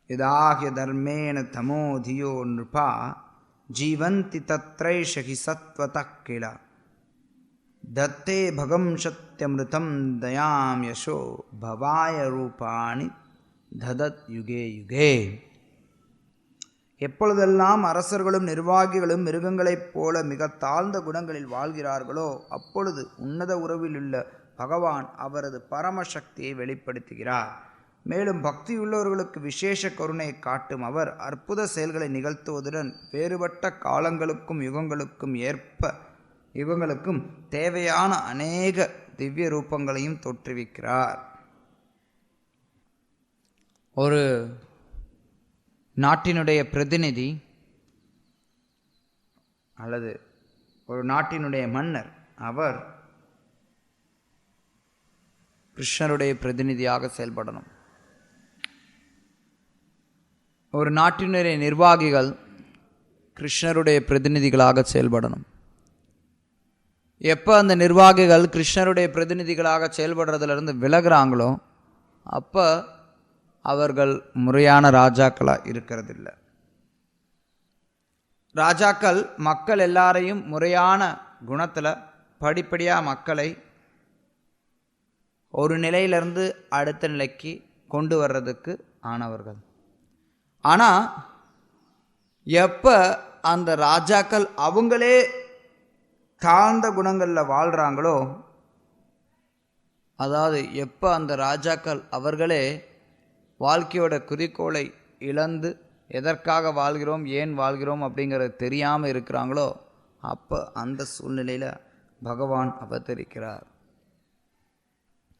யதாஹ்ய தர்மேண தமோ தியோ நிருபா ஜீவந்தி தத்ரைஷ ஹி சத்வதः கில தத்தே பகம் சத்யமிருதம் தயாம் யசோ பவாய ரூபாணி ததத் யுகே யுகே. எப்பொழுதெல்லாம் அரசர்களும் நிர்வாகிகளும் மிருகங்களைப் போல மிக தாழ்ந்த குணங்களில் வாழ்கிறார்களோ அப்பொழுது உன்னத உறவிலுள்ள பகவான் அவரது பரமசக்தியை வெளிப்படுத்துகிறார். மேலும் பக்தியுள்ளவர்களுக்கு விசேஷ கருணை காட்டும் அவர் அற்புத செயல்களை நிகழ்த்துவதுடன் வேறுபட்ட காலங்களுக்கும் யுகங்களுக்கும் தேவையான அநேக திவ்ய ரூபங்களையும் தோற்றுவிக்கிறார். ஒரு நாட்டினுடைய பிரதிநிதி அல்லது ஒரு நாட்டினுடைய மன்னர் அவர் கிருஷ்ணருடைய பிரதிநிதியாக செயல்படணும். ஒரு நாட்டினுடைய நிர்வாகிகள் கிருஷ்ணருடைய பிரதிநிதிகளாக செயல்படணும். எப்போ அந்த நிர்வாகிகள் கிருஷ்ணருடைய பிரதிநிதிகளாக செயல்படுறதுலேருந்து விலகிறாங்களோ அப்போ அவர்கள் முறையான ராஜாக்களாக இருக்கிறதில்ல. ராஜாக்கள் மக்கள் எல்லாரையும் முறையான குணத்தில் படிப்படியாக மக்களை ஒரு நிலையிலிருந்து அடுத்த நிலைக்கு கொண்டு வர்றதுக்கு ஆனவர்கள். ஆனால் எப்போ அந்த ராஜாக்கள் அவங்களே தாழ்ந்த குணங்களில் வாழ்கிறாங்களோ, அதாவது எப்போ அந்த ராஜாக்கள் அவர்களே வாழ்க்கையோட குறிக்கோளை இழந்து எதற்காக வாழ்கிறோம் ஏன் வாழ்கிறோம் அப்படிங்கிறது தெரியாமல் இருக்கிறாங்களோ அப்போ அந்த சூழ்நிலையில் பகவான் அவதரிக்கிறார்.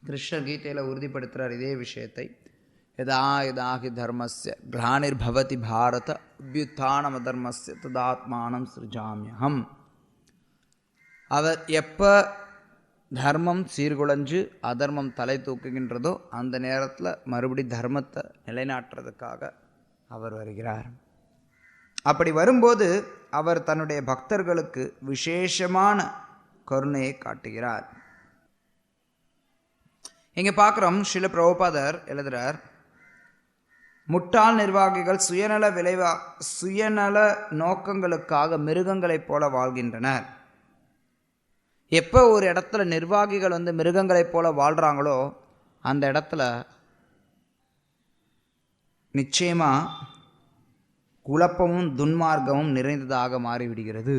கிருஷ்ண கீதையில் உறுதிப்படுத்துகிறார் இதே விஷயத்தை. யதா யதாஹி தர்மஸ்ய கிளானிர்பவதி பாரத அபியுத்தானம் அதர்மஸ்ய ததாத்மானம் சிருஜாமியகம். அவர் எப்போ தர்மம் சீர்குலைஞ்சு அதர்மம் தலை தூக்குகின்றதோ அந்த நேரத்தில் மறுபடி தர்மத்தை நிலைநாட்டுறதுக்காக அவர் வருகிறார். அப்படி வரும்போது அவர் தன்னுடைய பக்தர்களுக்கு விசேஷமான கருணையை காட்டுகிறார். இங்கே பார்க்குறோம், ஸ்ரீல பிரபுபாதர் எழுதுகிறார், முட்டாள் நிர்வாகிகள் சுயநல நோக்கங்களுக்காக மிருகங்களைப் போல வாழ்கின்றனர். எப்போ ஒரு இடத்துல நிர்வாகிகள் மிருகங்களைப் போல வாழ்கிறாங்களோ அந்த இடத்துல நிச்சயமாக குழப்பமும் துன்மார்க்கமும் நிறைந்ததாக மாறிவிடுகிறது.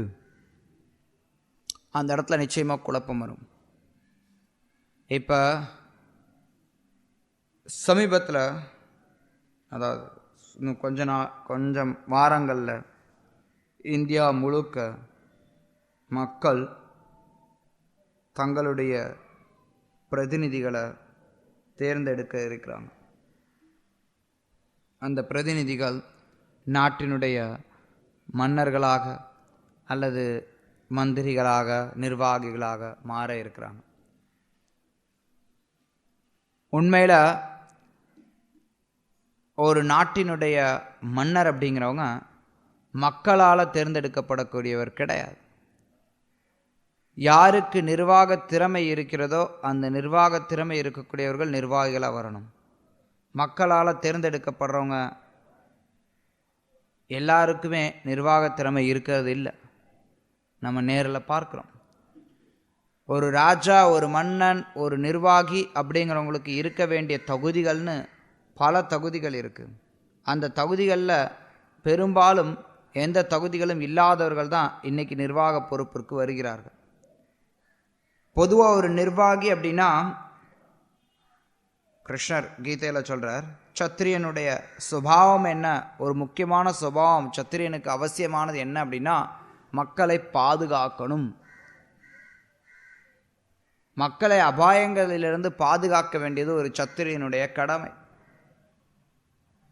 அந்த இடத்துல நிச்சயமாக குழப்பம் வரும். இப்போ சமீபத்தில், அதாவது இன்னும் கொஞ்சம் வாரங்களில் இந்தியா முழுக்க மக்கள் தங்களுடைய பிரதிநிதிகளை தேர்ந்தெடுக்க இருக்கிறாங்க. அந்த பிரதிநிதிகள் நாட்டினுடைய மன்னர்களாக அல்லது மந்திரிகளாக நிர்வாகிகளாக மாற இருக்கிறாங்க. உண்மையில் ஒரு நாட்டினுடைய மன்னர் அப்படிங்கிறவங்க மக்களால் தேர்ந்தெடுக்கப்படக்கூடியவர் கிடையாது. யாருக்கு நிர்வாக திறமை இருக்கிறதோ அந்த நிர்வாக திறமை இருக்கக்கூடியவர்கள் நிர்வாகிகளாக வரணும். மக்களால் தேர்ந்தெடுக்கப்படுறவங்க எல்லாருக்குமே நிர்வாக திறமை இருக்கிறது இல்லை. நம்ம நேரில் பார்க்குறோம். ஒரு ராஜா, ஒரு மன்னன், ஒரு நிர்வாகி அப்படிங்கிறவங்களுக்கு இருக்க வேண்டிய தகுதிகள்னு பல தகுதிகள் இருக்குது. அந்த தகுதிகளில் பெரும்பாலும் எந்த தகுதிகளும் இல்லாதவர்கள் தான் இன்றைக்கி நிர்வாக பொறுப்பிற்கு வருகிறார்கள். பொதுவாக ஒரு நிர்வாகி அப்படின்னா கிருஷ்ணர் கீதையில் சொல்கிறார், சத்திரியனுடைய சுபாவம் என்ன, ஒரு முக்கியமான சுபாவம் சத்திரியனுக்கு அவசியமானது என்ன அப்படின்னா மக்களை பாதுகாக்கணும். மக்களை அபாயங்களிலிருந்து பாதுகாக்க வேண்டியது ஒரு சத்திரியனுடைய கடமை.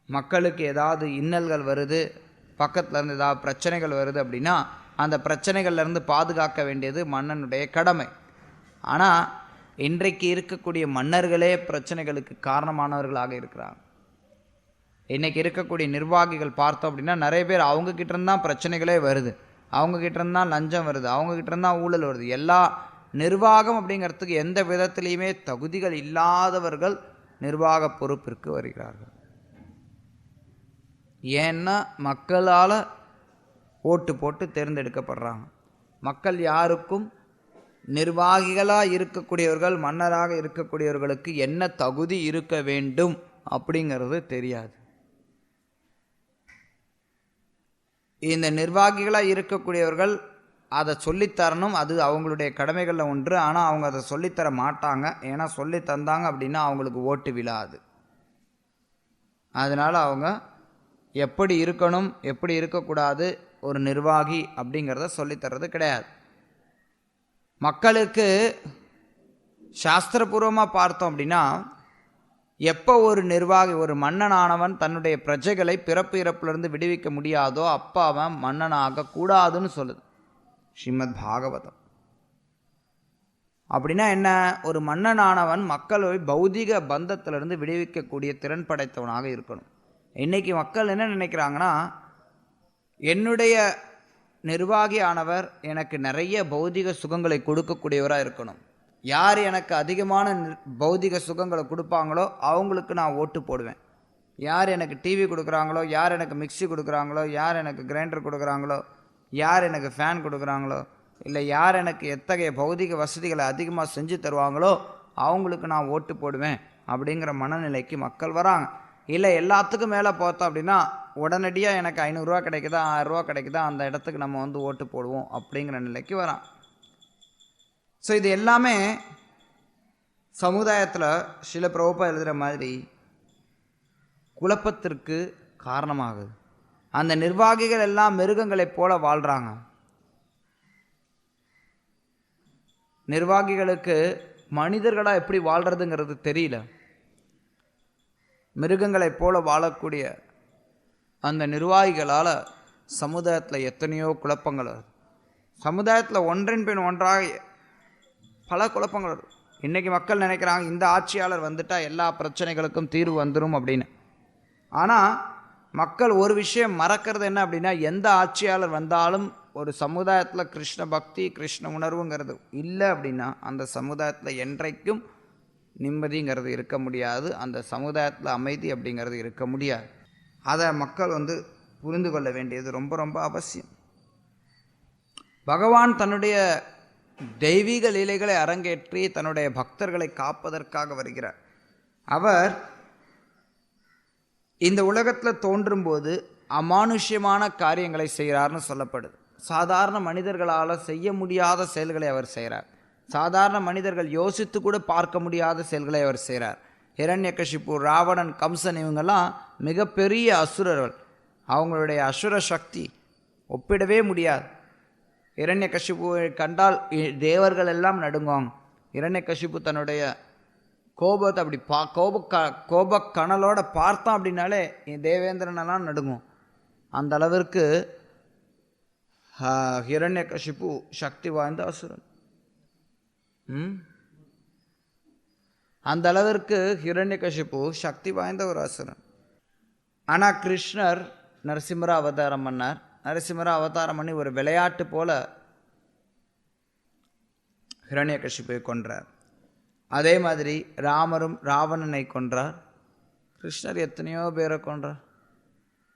மக்களுக்கு ஏதாவது இன்னல்கள் வருது, பக்கத்தில் இருந்து ஏதாவது பிரச்சனைகள் வருது அப்படின்னா அந்த பிரச்சனைகள்லேருந்து பாதுகாக்க வேண்டியது மன்னனுடைய கடமை. ஆனால் இன்றைக்கு இருக்கக்கூடிய மன்னர்களே பிரச்சனைகளுக்கு காரணமானவர்களாக இருக்கிறாங்க. இன்றைக்கி இருக்கக்கூடிய நிர்வாகிகள் பார்த்தோம் அப்படின்னா நிறைய பேர் அவங்கக்கிட்டேருந்தான் பிரச்சனைகளே வருது, அவங்கக்கிட்டேருந்தான் லஞ்சம் வருது, அவங்கக்கிட்டேருந்தான் ஊழல் வருது. எல்லா நிர்வாகம் அப்படிங்கிறதுக்கு எந்த விதத்திலையுமே தகுதிகள் இல்லாதவர்கள் நிர்வாக பொறுப்பிற்கு வருகிறார்கள். ஏன்னா மக்களால் ஓட்டு போட்டு தேர்ந்தெடுக்கப்படுறாங்க. மக்கள் யாருக்கும் நிர்வாகிகளாக இருக்கக்கூடியவர்கள், மன்னராக இருக்கக்கூடியவர்களுக்கு என்ன தகுதி இருக்க வேண்டும் அப்படிங்கிறது தெரியாது. இந்த நிர்வாகிகளாக இருக்கக்கூடியவர்கள் அதை சொல்லித்தரணும், அது அவங்களுடைய கடமைகளில் ஒன்று. ஆனால் அவங்க அதை சொல்லித்தர மாட்டாங்க. ஏன்னா சொல்லி தந்தாங்க அப்படின்னா அவங்களுக்கு ஓட்டு விழாது. அதனால் அவங்க எப்படி இருக்கணும், எப்படி இருக்கக்கூடாது, ஒரு நிர்வாகி அப்படிங்கிறத சொல்லித்தர்றது கிடையாது. மக்களுக்கு சாஸ்திரபூர்வமாக பார்த்தோம் அப்படின்னா, எப்போ ஒரு நிர்வாகி, ஒரு மன்னனானவன் தன்னுடைய பிரஜைகளை பிறப்பு இறப்பிலிருந்து விடுவிக்க முடியாதோ அப்போ அவன் மன்னனாக கூடாதுன்னு சொல்லுது ஸ்ரீமத் பாகவதம். அப்படின்னா என்ன? ஒரு மன்னனானவன் மக்களை பௌதிக பந்தத்திலிருந்து விடுவிக்கக்கூடிய திறன் படைத்தவனாக இருக்கணும். இன்றைக்கி மக்கள் என்ன நினைக்கிறாங்கன்னா, என்னுடைய நிர்வாகி ஆனவர் எனக்கு நிறைய பௌதிக சுகங்களை கொடுக்கக்கூடியவராக இருக்கணும். யார் எனக்கு அதிகமான பௌதிக சுகங்களை கொடுப்பாங்களோ அவங்களுக்கு நான் ஓட்டு போடுவேன். யார் எனக்கு டிவி கொடுக்குறாங்களோ, யார் எனக்கு மிக்சி கொடுக்குறாங்களோ, யார் எனக்கு கிரைண்டர் கொடுக்குறாங்களோ, யார் எனக்கு ஃபேன் கொடுக்குறாங்களோ, இல்லை யார் எனக்கு எத்தகைய பௌதிக வசதிகளை அதிகமாக செஞ்சு தருவாங்களோ அவங்களுக்கு நான் ஓட்டு போடுவேன் அப்படிங்கிற மனநிலைக்கு மக்கள் வராங்க. இல்லை எல்லாத்துக்கும் மேலே பார்த்தோம் அப்படின்னா, உடனடியாக எனக்கு 500 ரூபா கிடைக்குதா, 1000 ரூபா கிடைக்குதா, அந்த இடத்துக்கு நம்ம ஓட்டு போடுவோம் அப்படிங்கிற நிலைக்கு வரான். ஸோ இது எல்லாமே சமுதாயத்தில் சில பிரபுபா எழுதுகிற மாதிரி குழப்பத்திற்கு காரணமாகுது. அந்த நிர்வாகிகள் எல்லாம் மிருகங்களைப் போல வாழ்கிறாங்க. நிர்வாகிகளுக்கு மனிதர்களாக எப்படி வாழ்கிறதுங்கிறது தெரியல. மிருகங்களைப் போல வாழக்கூடிய அந்த நிர்வாகிகளால் சமுதாயத்தில் எத்தனையோ குழப்பங்கள் வருது. சமுதாயத்தில் ஒன்றின் பின் ஒன்றாக பல குழப்பங்கள் வருது. இன்றைக்கி மக்கள் நினைக்கிறாங்க இந்த ஆட்சியாளர் வந்துட்டால் எல்லா பிரச்சனைகளுக்கும் தீர்வு வந்துடும் அப்படின்னு. ஆனால் மக்கள் ஒரு விஷயம் மறக்கிறது என்ன அப்படின்னா, எந்த ஆட்சியாளர் வந்தாலும் ஒரு சமுதாயத்தில் கிருஷ்ண பக்தி, கிருஷ்ண உணர்வுங்கிறது இல்லை அப்படின்னா அந்த சமுதாயத்தில் என்றைக்கும் நிம்மதிங்கிறது இருக்க முடியாது. அந்த சமுதாயத்தில் அமைதி அப்படிங்கிறது இருக்க முடியாது. அதை மக்கள் புரிந்து கொள்ள வேண்டியது ரொம்ப ரொம்ப அவசியம். பகவான் தன்னுடைய தெய்வீக லீலைகளை அரங்கேற்றி தன்னுடைய பக்தர்களை காப்பதற்காக வருகிறார். அவர் இந்த உலகத்தில் தோன்றும்போது அமானுஷ்யமான காரியங்களை செய்கிறார்னு சொல்லப்படுது. சாதாரண மனிதர்களால் செய்ய முடியாத செயல்களை அவர் செய்கிறார். சாதாரண மனிதர்கள் யோசித்து கூட பார்க்க முடியாத செயல்களை அவர் செய்கிறார். ஹிரண்யகசிப்பு, ராவணன், கம்சன் இவங்கெல்லாம் மிகப்பெரிய அசுரர்கள். அவங்களுடைய அசுர சக்தி ஒப்பிடவே முடியாது. ஹிரண்யகசிப்புவை கண்டால் தேவர்கள் எல்லாம் நடுங்குவாங்க. ஹிரண்யகசிப்பு தன்னுடைய கோபத்தை அப்படி கோபக்கணலோட பார்த்தான் அப்படின்னாலே தேவேந்திரனெல்லாம் நடுங்கும். அந்த அளவிற்கு ஹிரண்யகசிப்பு சக்தி வாய்ந்த அசுரன். அந்த அளவிற்கு ஹிரண்யகசிப்பு சக்தி வாய்ந்த ஒரு அசுரன். ஆனால் கிருஷ்ணர் நரசிம்மரா அவதாரம் பண்ணார். நரசிம்மரா அவதாரம் பண்ணி ஒரு விளையாட்டு போல ஹிரண்யகசிப்பை கொன்றார். அதே மாதிரி ராமரும் ராவணனை கொன்றார். கிருஷ்ணர் எத்தனையோ பேரை கொன்றார்.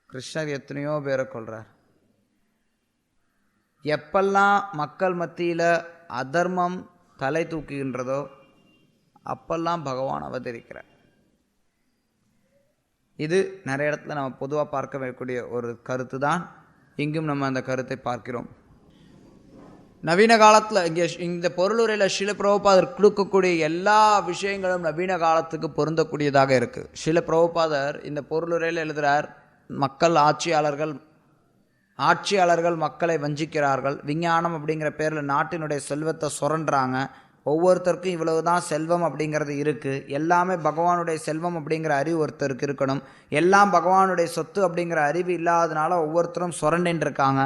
கிருஷ்ணர் எத்தனையோ பேரை கொல்றார். எப்பெல்லாம் மக்கள் மத்தியில் அதர்மம் தலை தூக்குகின்றதோ அப்பெல்லாம் பகவான் அவதரிக்கிறார். இது நிறைய இடத்துல நம்ம பொதுவாக பார்க்க வைக்கக்கூடிய ஒரு கருத்து தான். இங்கும் நம்ம அந்த கருத்தை பார்க்கிறோம். நவீன காலத்தில் இங்கே இந்த பொருளுரையில் ஷில பிரபுபாதர் கொடுக்கக்கூடிய எல்லா விஷயங்களும் நவீன காலத்துக்கு பொருந்தக்கூடியதாக இருக்குது. ஷில பிரபுபாதர் இந்த பொருளுரையில் எழுதுகிறார், ஆட்சியாளர்கள் மக்களை வஞ்சிக்கிறார்கள். விஞ்ஞானம் அப்படிங்கிற பேரில் நாட்டினுடைய செல்வத்தை சுரண்டுறாங்க. ஒவ்வொருத்தருக்கும் இவ்வளவு தான் செல்வம் அப்படிங்கிறது இருக்குது. எல்லாமே பகவானுடைய செல்வம் அப்படிங்கிற அறிவு ஒருத்தருக்கு இருக்கணும். எல்லாம் பகவானுடைய சொத்து அப்படிங்கிற அறிவு இல்லாதனால ஒவ்வொருத்தரும் சுரண்டின்னு இருக்காங்க.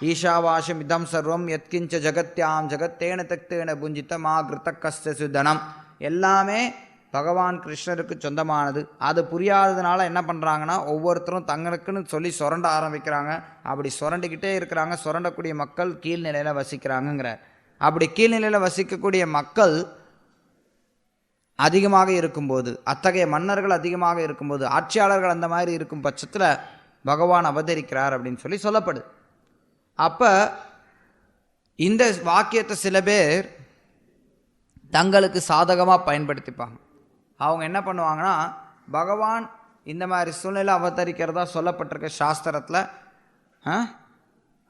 ஈஷாவாஷம் இதம் சர்வம் யத்கிஞ்ச ஜகத்யாம் ஜகத்தேன தக்தேன புஞ்சித்தமா கிருத்த கஸ்த சுதனம். எல்லாமே பகவான் கிருஷ்ணருக்கு சொந்தமானது. அது புரியாததுனால என்ன பண்ணுறாங்கன்னா ஒவ்வொருத்தரும் தங்களுக்குன்னு சொல்லி சுரண்ட ஆரம்பிக்கிறாங்க. அப்படி சுரண்டிக்கிட்டே இருக்கிறாங்க. சுரண்டக்கூடிய மக்கள் கீழ்நிலையில் வசிக்கிறாங்கங்கிற. அப்படி கீழ்நிலையில் வசிக்கக்கூடிய மக்கள் அதிகமாக இருக்கும்போது, அத்தகைய மன்னர்கள் அதிகமாக இருக்கும்போது, ஆட்சியாளர்கள் அந்த மாதிரி இருக்கும் பட்சத்தில் பகவான் அவதரிக்கிறார் அப்படின்னு சொல்லி சொல்லப்படுது. அப்போ இந்த வாக்கியத்தை சில பேர் தங்களுக்கு சாதகமாக பயன்படுத்திப்பாங்க. அவங்க என்ன பண்ணுவாங்கன்னா, பகவான் இந்த மாதிரி சூழ்நிலை அவதரிக்கிறதா சொல்லப்பட்டிருக்க சாஸ்திரத்தில்,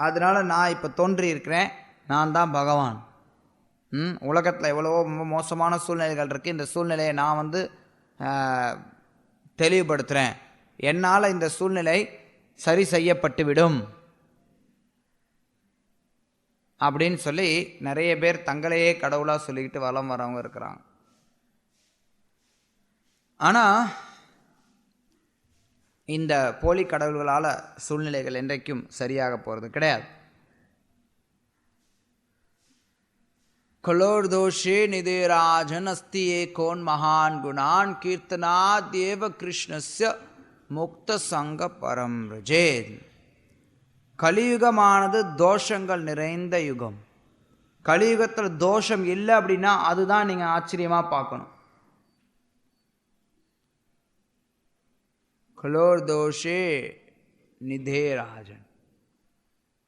அதனால நான் இப்போ தோன்றி இருக்கிறேன், நான் தான் பகவான். உலகத்தில் எவ்வளவோ மோசமான சூழ்நிலைகள் இருக்குது, இந்த சூழ்நிலையை நான் தெளிவுபடுத்துகிறேன், என்னால் இந்த சூழ்நிலை சரி செய்யப்பட்டுவிடும் அப்படின்னு சொல்லி நிறைய பேர் தங்களையே கடவுளாக சொல்லிக்கிட்டு வலம் வரவங்க இருக்கிறாங்க. ஆனால் இந்த போலி கடவுள்களால் சூழ்நிலைகள் என்றைக்கும் சரியாக போகிறது கிடையாது. கலோர்தோஷே நிதேராஜன் அஸ்தியே கோன் மகான் குணான் கீர்த்தனா தேவ கிருஷ்ணஸ்ய முக்த சங்க பரம் ரஜேத். கலியுகமானது தோஷங்கள் நிறைந்த யுகம். கலியுகத்தில் தோஷம் இல்லை அப்படின்னா அதுதான் நீங்கள் ஆச்சரியமாக பார்க்கணும். கலோர்தோஷே நிதேராஜன்,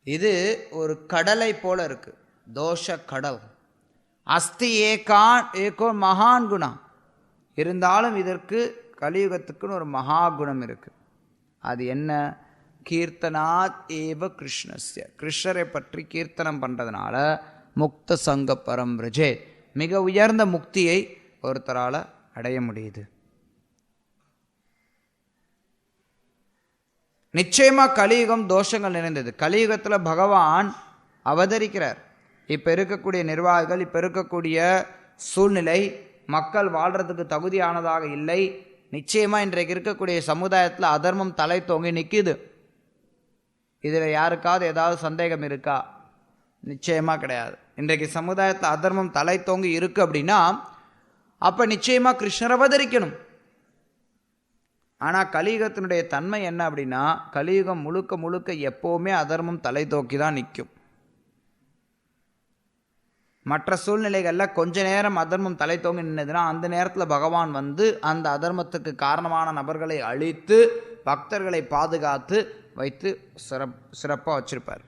இது ஒரு கடலை போல இருக்கு, தோஷ கடல். அஸ்தி ஏகோ மகான் குணம், இருந்தாலும் இதற்கு கலியுகத்துக்குன்னு ஒரு மகா குணம் இருக்கு. அது என்ன? கீர்த்தனாத் ஏவ கிருஷ்ணஸ்ய, கிருஷ்ணரை பற்றி கீர்த்தனம் பண்ணுறதுனால முக்த சங்க பரம் ரஜேத், மிக உயர்ந்த முக்தியை ஒருத்தரால் அடைய முடியுது. நிச்சயமாக கலியுகம் தோஷங்கள் நிறைந்தது. கலியுகத்தில் பகவான் அவதரிக்கிறார். இப்போ இருக்கக்கூடிய நிர்வாகிகள், இப்போ இருக்கக்கூடிய சூழ்நிலை மக்கள் வாழ்கிறதுக்கு தகுதியானதாக இல்லை. நிச்சயமாக இன்றைக்கு இருக்கக்கூடிய சமுதாயத்தில் அதர்மம் தலை தோங்கி நிற்கிது. இதில் யாருக்காவது ஏதாவது சந்தேகம் இருக்கா? நிச்சயமாக கிடையாது. இன்றைக்கு சமுதாயத்தில் அதர்மம் தலை தோங்கி இருக்கு அப்படின்னா அப்போ நிச்சயமாக கிருஷ்ணர் அவதரிக்கணும். ஆனால் கலியுகத்தினுடைய தன்மை என்ன அப்படின்னா, கலியுகம் முழுக்க முழுக்க எப்போவுமே அதர்மம் தலை தோக்கி தான் நிற்கும். மற்ற சூழ்நிலைகளில் கொஞ்ச நேரம் அதர்மம் தலை தோங்கி நின்னதுன்னா அந்த நேரத்தில் பகவான் அந்த அதர்மத்துக்கு காரணமான நபர்களை அழித்து பக்தர்களை பாதுகாத்து வைத்து சிறப்பாக வச்சிருப்பார்.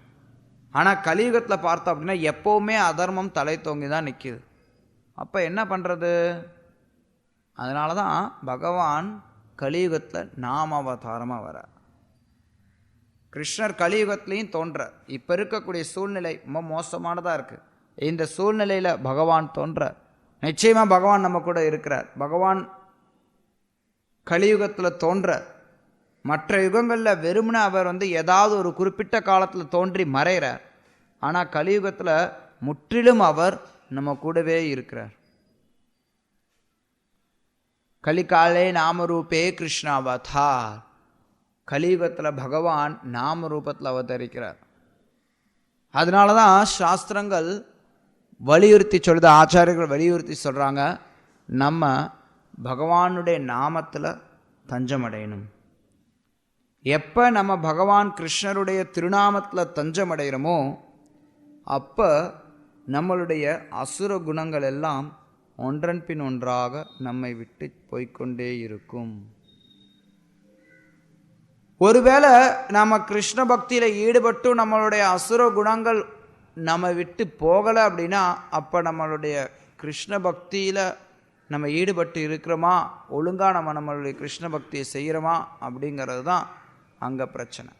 ஆனால் கலியுகத்தில் பார்த்தோம் அப்படின்னா எப்போவுமே அதர்மம் தலை தோங்கி தான் நிற்கிது. அப்போ என்ன பண்ணுறது? அதனால தான் பகவான் கலியுகத்தில் நாமாவதாரமாக வர. கிருஷ்ணர் கலியுகத்திலையும் தோன்ற. இப்போ இருக்கக்கூடிய சூழ்நிலை ரொம்ப மோசமானதாக இருக்குது. இந்த சூழ்நிலையில் பகவான் தோன்ற. நிச்சயமாக பகவான் நம்ம கூட இருக்கிறார். பகவான் கலியுகத்தில் தோன்ற. மற்ற யுகங்களில் வெறுமனே அவர் ஏதாவது ஒரு குறிப்பிட்ட காலத்தில் தோன்றி மறைகிறார். ஆனால் கலியுகத்தில் முற்றிலும் அவர் நம்ம கூடவே இருக்கிறார். கலிகாலே நாமரூபே கிருஷ்ணாவதார். கலியுகத்தில் பகவான் நாம ரூபத்தில் அவதரிக்கிறார். அதனால தான் சாஸ்திரங்கள் வலியுறுத்தி சொல்லுது, ஆச்சாரியர்கள் வலியுறுத்தி சொல்கிறாங்க, நம்ம பகவானுடைய நாமத்தில் தஞ்சமடையணும். எப்போ நம்ம பகவான் கிருஷ்ணருடைய திருநாமத்தில் தஞ்சமடைகிறோமோ அப்போ நம்மளுடைய அசுர குணங்கள் எல்லாம் ஒன்றன் பின் ஒன்றாக நம்மை விட்டு போய்கொண்டே இருக்கும். ஒருவேளை நம்ம கிருஷ்ண பக்தியில் ஈடுபட்டு நம்மளுடைய அசுர குணங்கள் நம்ம விட்டு போகலை அப்படின்னா அப்போ நம்மளுடைய கிருஷ்ண பக்தியில் நம்ம ஈடுபட்டு இருக்கிறோமா, ஒழுங்காக நம்மளுடைய கிருஷ்ண பக்தியை செய்கிறோமா அப்படிங்கிறது தான் அங்கே பிரச்சனை.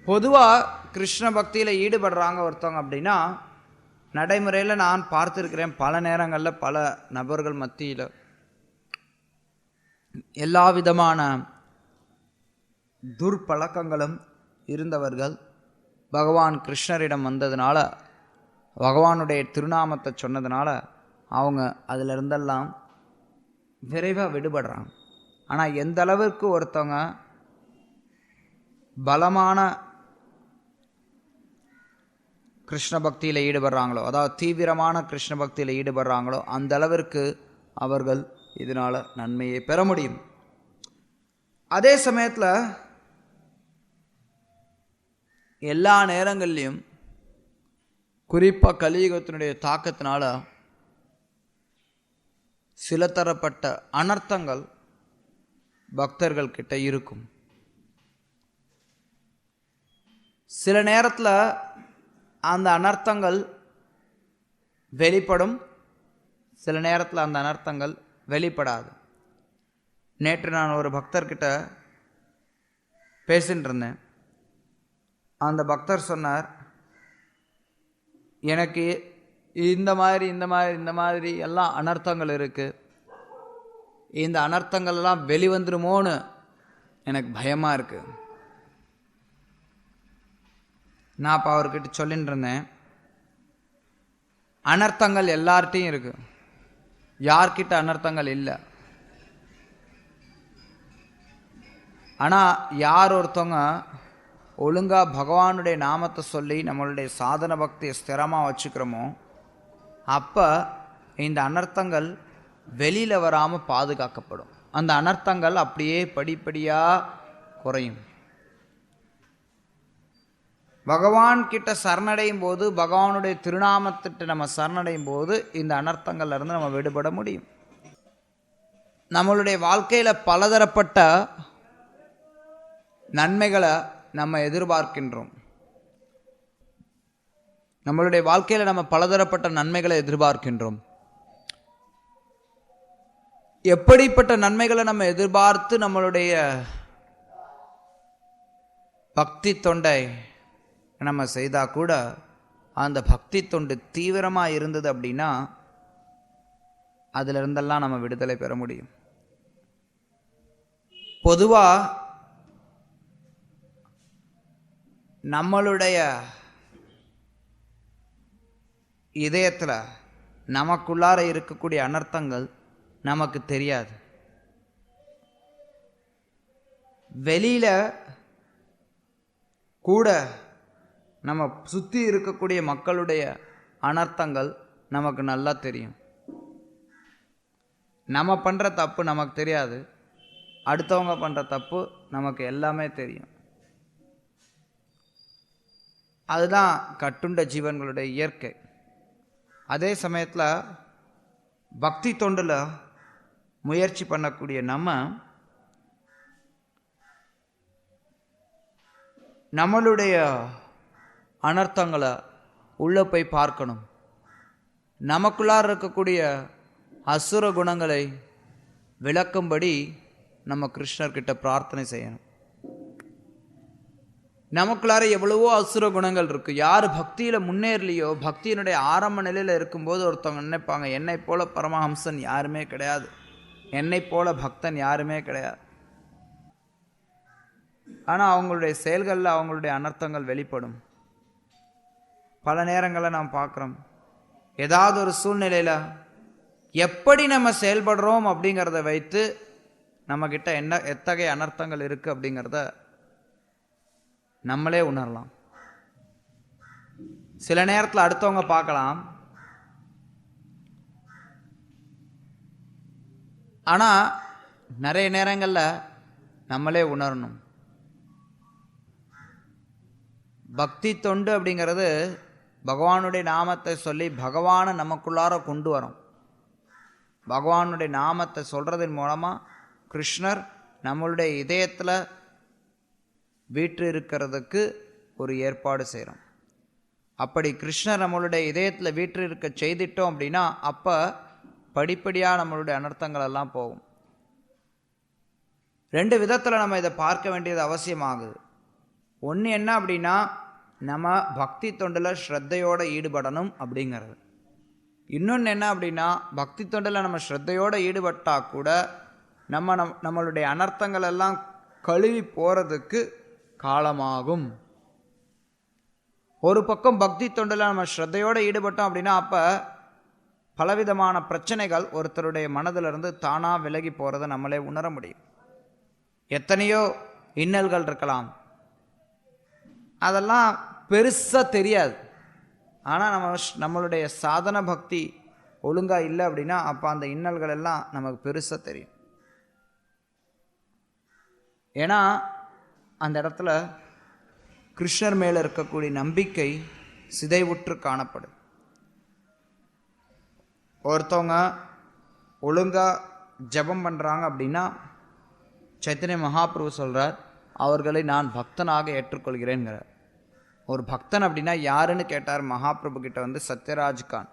பொதுவாக கிருஷ்ண பக்தியில் ஈடுபடுறாங்க ஒருத்தவங்க அப்படின்னா, நடைமுறையில் நான் பார்த்துருக்கிறேன் பல நேரங்களில் பல நபர்கள் மத்தியில் எல்லா விதமான துர்பழக்கங்களும் இருந்தவர்கள் பகவான் கிருஷ்ணரிடம் வந்ததுனால, பகவானுடைய திருநாமத்தை சொன்னதுனால அவங்க அதிலிருந்தெல்லாம் விரைவாக விடுபடுறாங்க. ஆனால் எந்த அளவிற்கு ஒருத்தவங்க பலமான கிருஷ்ண பக்தியில் ஈடுபடுறாங்களோ, அதாவது தீவிரமான கிருஷ்ண பக்தியில் ஈடுபடுறாங்களோ அந்த அளவிற்கு அவர்கள் இதனால் நன்மையை பெற முடியும். அதே சமயத்தில் எல்லா நேரங்கள்லையும் குறிப்பாக கலியுகத்தினுடைய தாக்கத்தினால சில தரப்பட்ட அனர்த்தங்கள் பக்தர்கள் கிட்ட இருக்கும். சில நேரத்தில் அந்த அனர்த்தங்கள் வெளிப்படும், சில நேரத்தில் அந்த அனர்த்தங்கள் வெளிப்படாது. நேற்று நான் ஒரு பக்தர்கிட்ட பேசிட்டு இருந்தேன். அந்த பக்தர் சொன்னார், எனக்கு இந்த மாதிரி எல்லாம் அனர்த்தங்கள் இருக்குது, இந்த அனர்த்தங்கள் எல்லாம் வெளிவந்துருமோன்னு எனக்கு பயமாக இருக்குது. நான் அப்போ அவர்கிட்ட சொல்லிட்டு இருந்தேன், அனர்த்தங்கள் எல்லார்ட்டையும் இருக்குது, யார்கிட்ட அனர்த்தங்கள் இல்லை. ஆனால் யார் ஒருத்தவங்க ஒழுங்காக பகவானுடைய நாமத்தை சொல்லி நம்மளுடைய சாதன பக்தியை ஸ்திரமாக வச்சுக்கிறோமோ அப்போ இந்த அனர்த்தங்கள் வெளியில் வராமல் பாதுகாக்கப்படும். அந்த அனர்த்தங்கள் அப்படியே படிப்படியாக குறையும். பகவான் கிட்ட சரணடையும் போது, பகவானுடைய திருநாமத்திட்ட நம்ம சரணடையும் போது இந்த அனர்த்தங்கள்லேருந்து நம்ம விடுபட முடியும். நம்மளுடைய வாழ்க்கையில் பலதரப்பட்ட நன்மைகளை நம்ம எதிர்பார்க்கின்றோம். நம்மளுடைய வாழ்க்கையில் நம்ம பலதரப்பட்ட நன்மைகளை எதிர்பார்க்கின்றோம். எப்படிப்பட்ட நன்மைகளை நம்ம எதிர்பார்த்து நம்மளுடைய பக்தி தொண்டை நம்ம செய்தால் கூட அந்த பக்தி தொண்டு தீவிரமாக இருந்தது அப்படின்னா அதிலிருந்தெல்லாம் நம்ம விடுதலை பெற முடியும். பொதுவாக நம்மளுடைய இதயத்தில் நமக்குள்ளார இருக்கக்கூடிய அனர்த்தங்கள் நமக்கு தெரியாது. வெளியில் கூட நம்ம சுற்றி இருக்கக்கூடிய மக்களுடைய அனர்த்தங்கள் நமக்கு நல்லா தெரியும். நம்ம பண்ணுற தப்பு நமக்கு தெரியாது, அடுத்தவங்க பண்ணுற தப்பு நமக்கு எல்லாமே தெரியும். அதுதான் கட்டுண்ட ஜீவன்களுடைய இயற்கை. அதே சமயத்தில் பக்தி தொண்டில் முயற்சி பண்ணக்கூடிய நம்மளுடைய அனர்த்தங்களை உள்ளே போய் பார்க்கணும். நமக்குள்ளார இருக்கக்கூடிய அசுர குணங்களை விளக்கும்படி நம்ம கிருஷ்ணர்கிட்ட பிரார்த்தனை செய்யணும். நமக்குள்ளார எவ்வளவோ அசுர குணங்கள் இருக்குது. யார் பக்தியில் முன்னேறலையோ, பக்தியினுடைய ஆரம்ப நிலையில் இருக்கும்போது ஒருத்தவங்க நினைப்பாங்க, என்னை போல பரமஹம்சன் யாருமே கிடையாது, என்னை போல பக்தன் யாருமே கிடையாது. ஆனால் அவங்களுடைய செயல்களில் அவங்களுடைய அனர்த்தங்கள் வெளிப்படும். பல நேரங்களில் நாம் பார்க்குறோம், ஏதாவது ஒரு சூழ்நிலையில் எப்படி நம்ம செயல்படுறோம் அப்படிங்கிறத வைத்து நம்மக்கிட்ட எத்தகைய அனர்த்தங்கள் இருக்குது அப்படிங்கிறத நம்மளே உணரலாம். சில நேரத்தில் அடுத்தவங்க பார்க்கலாம், ஆனால் நிறைய நேரங்களில் நம்மளே உணரணும். பக்தி தொண்டு அப்படிங்கிறது பகவானுடைய நாமத்தை சொல்லி பகவானை நமக்குள்ளார கொண்டு வரும். பகவானுடைய நாமத்தை சொல்கிறதன் மூலமாக கிருஷ்ணர் நம்மளுடைய இதயத்தில் வீற்று இருக்கிறதுக்கு ஒரு ஏற்பாடு செய்கிறோம். அப்படி கிருஷ்ணர் நம்மளுடைய இதயத்தில் வீற்று இருக்க செய்திட்டோம் அப்படின்னா அப்போ படிப்படியாக நம்மளுடைய அனர்த்தங்கள் எல்லாம் போகும். ரெண்டு விதத்தில் நம்ம இதை பார்க்க வேண்டியது அவசியமாகுது. ஒன்று என்ன அப்படின்னா, நம்ம பக்தி தொண்டில் ஸ்ரத்தையோடு ஈடுபடணும் அப்படிங்கிறது. இன்னொன்று என்ன அப்படின்னா, பக்தி தொண்டில் நம்ம ஸ்ரத்தையோடு ஈடுபட்டால் கூட நம்மளுடைய அனர்த்தங்கள் எல்லாம் கழுவி போகிறதுக்கு காலமாகும். ஒரு பக்கம் பக்தி தொண்டில் நம்ம ஸ்ரத்தையோடு ஈடுபட்டோம் அப்படின்னா அப்போ பலவிதமான பிரச்சனைகள் ஒருத்தருடைய மனதிலிருந்து தானாக விலகி போகிறத நம்மளே உணர முடியும். எத்தனையோ இன்னல்கள் இருக்கலாம், அதெல்லாம் பெருசாக தெரியாது. ஆனால் நம்மளுடைய சாதன பக்தி ஒழுங்காக இல்லை அப்படின்னா அப்போ அந்த இன்னல்கள் எல்லாம் நமக்கு பெருசாக தெரியும். ஏன்னா அந்த இடத்துல கிருஷ்ணர் மேலே இருக்கக்கூடிய நம்பிக்கை சிதைவுற்று காணப்படும். ஒருத்தவங்க ஒழுங்காக ஜபம் பண்ணுறாங்க அப்படின்னா சைத்தன்ய மகாபிரபு சொல்கிறார், அவர்களை நான் பக்தனாக ஏற்றுக்கொள்கிறேங்கிறார். ஒரு பக்தன் அப்படின்னா யாருன்னு கேட்டார் மகாபிரபு கிட்ட வந்து சத்யராஜ் கான்.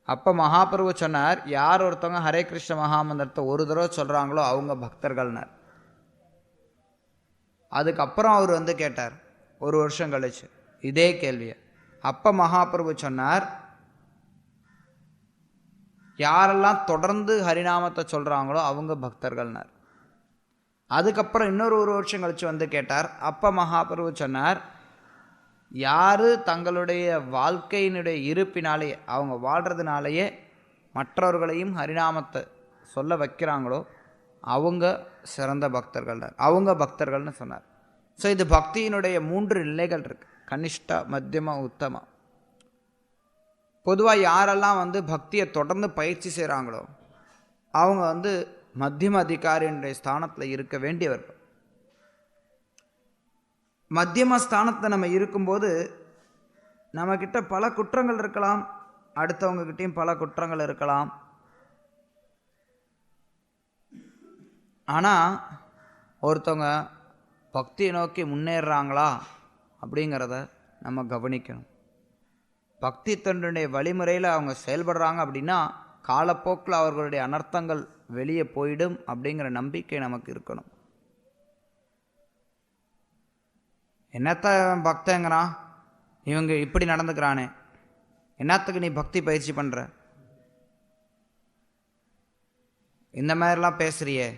அப்போ மகாபிரபு சொன்னார், யார் ஒருத்தவங்க ஹரே கிருஷ்ண மகாமந்திரத்தை ஒரு தடவை சொல்கிறாங்களோ அவங்க பக்தர்கள்னார். அதுக்கப்புறம் அவர் வந்து கேட்டார் ஒரு வருஷம் கழிச்சு இதே கேள்வியை. அப்போ மகாபிரபு சொன்னார், யாரெல்லாம் தொடர்ந்து ஹரிநாமத்தை சொல்கிறாங்களோ அவங்க பக்தர்கள்னார். அதுக்கப்புறம் இன்னொரு ஒரு வருஷம் கழித்து வந்து கேட்டார். அப்போ மகாபிரபு சொன்னார், யார் தங்களுடைய வாழ்க்கையினுடைய இருப்பினாலேயே அவங்க வாழ்கிறதுனாலேயே மற்றவர்களையும் ஹரிநாமத்தை சொல்ல வைக்கிறாங்களோ அவங்க சிறந்த பக்தர்கள்னார், அவங்க பக்தர்கள்னு சொன்னார். ஸோ இது பக்தியினுடைய 3 நிலைகள் இருக்குது, கனிஷ்டா, மத்தியமா, உத்தமா. பொதுவாக யாரெல்லாம் வந்து பக்தியை தொடர்ந்து பயிற்சி செய்கிறாங்களோ அவங்க வந்து மத்தியம அதிகாரியினுடைய ஸ்தானத்தில் இருக்க வேண்டியவர்கள். மத்தியம ஸ்தானத்தில் நம்ம இருக்கும்போது நம்மக்கிட்ட பல குற்றங்கள் இருக்கலாம், அடுத்தவங்கக்கிட்டையும் பல குற்றங்கள் இருக்கலாம். ஆனால் ஒருத்தவங்க பக்தியை நோக்கி முன்னேறுறாங்களா அப்படிங்கிறத நம்ம கவனிக்கணும். பக்தி தொண்டனுடைய வழிமுறையில் அவங்க செயல்படுறாங்க அப்படின்னா காலப்போக்கில் அவர்களுடைய அனர்த்தங்கள் வெளியே போயிடும் அப்படிங்கிற நம்பிக்கை நமக்கு இருக்கணும். என்னத்த பக்தங்கிறான், இவங்க இப்படி நடந்துக்கிறானே, என்னத்துக்கு நீ பக்தி பயிற்சி பண்ணுற, இந்த மாதிரிலாம் பேசுகிறியே,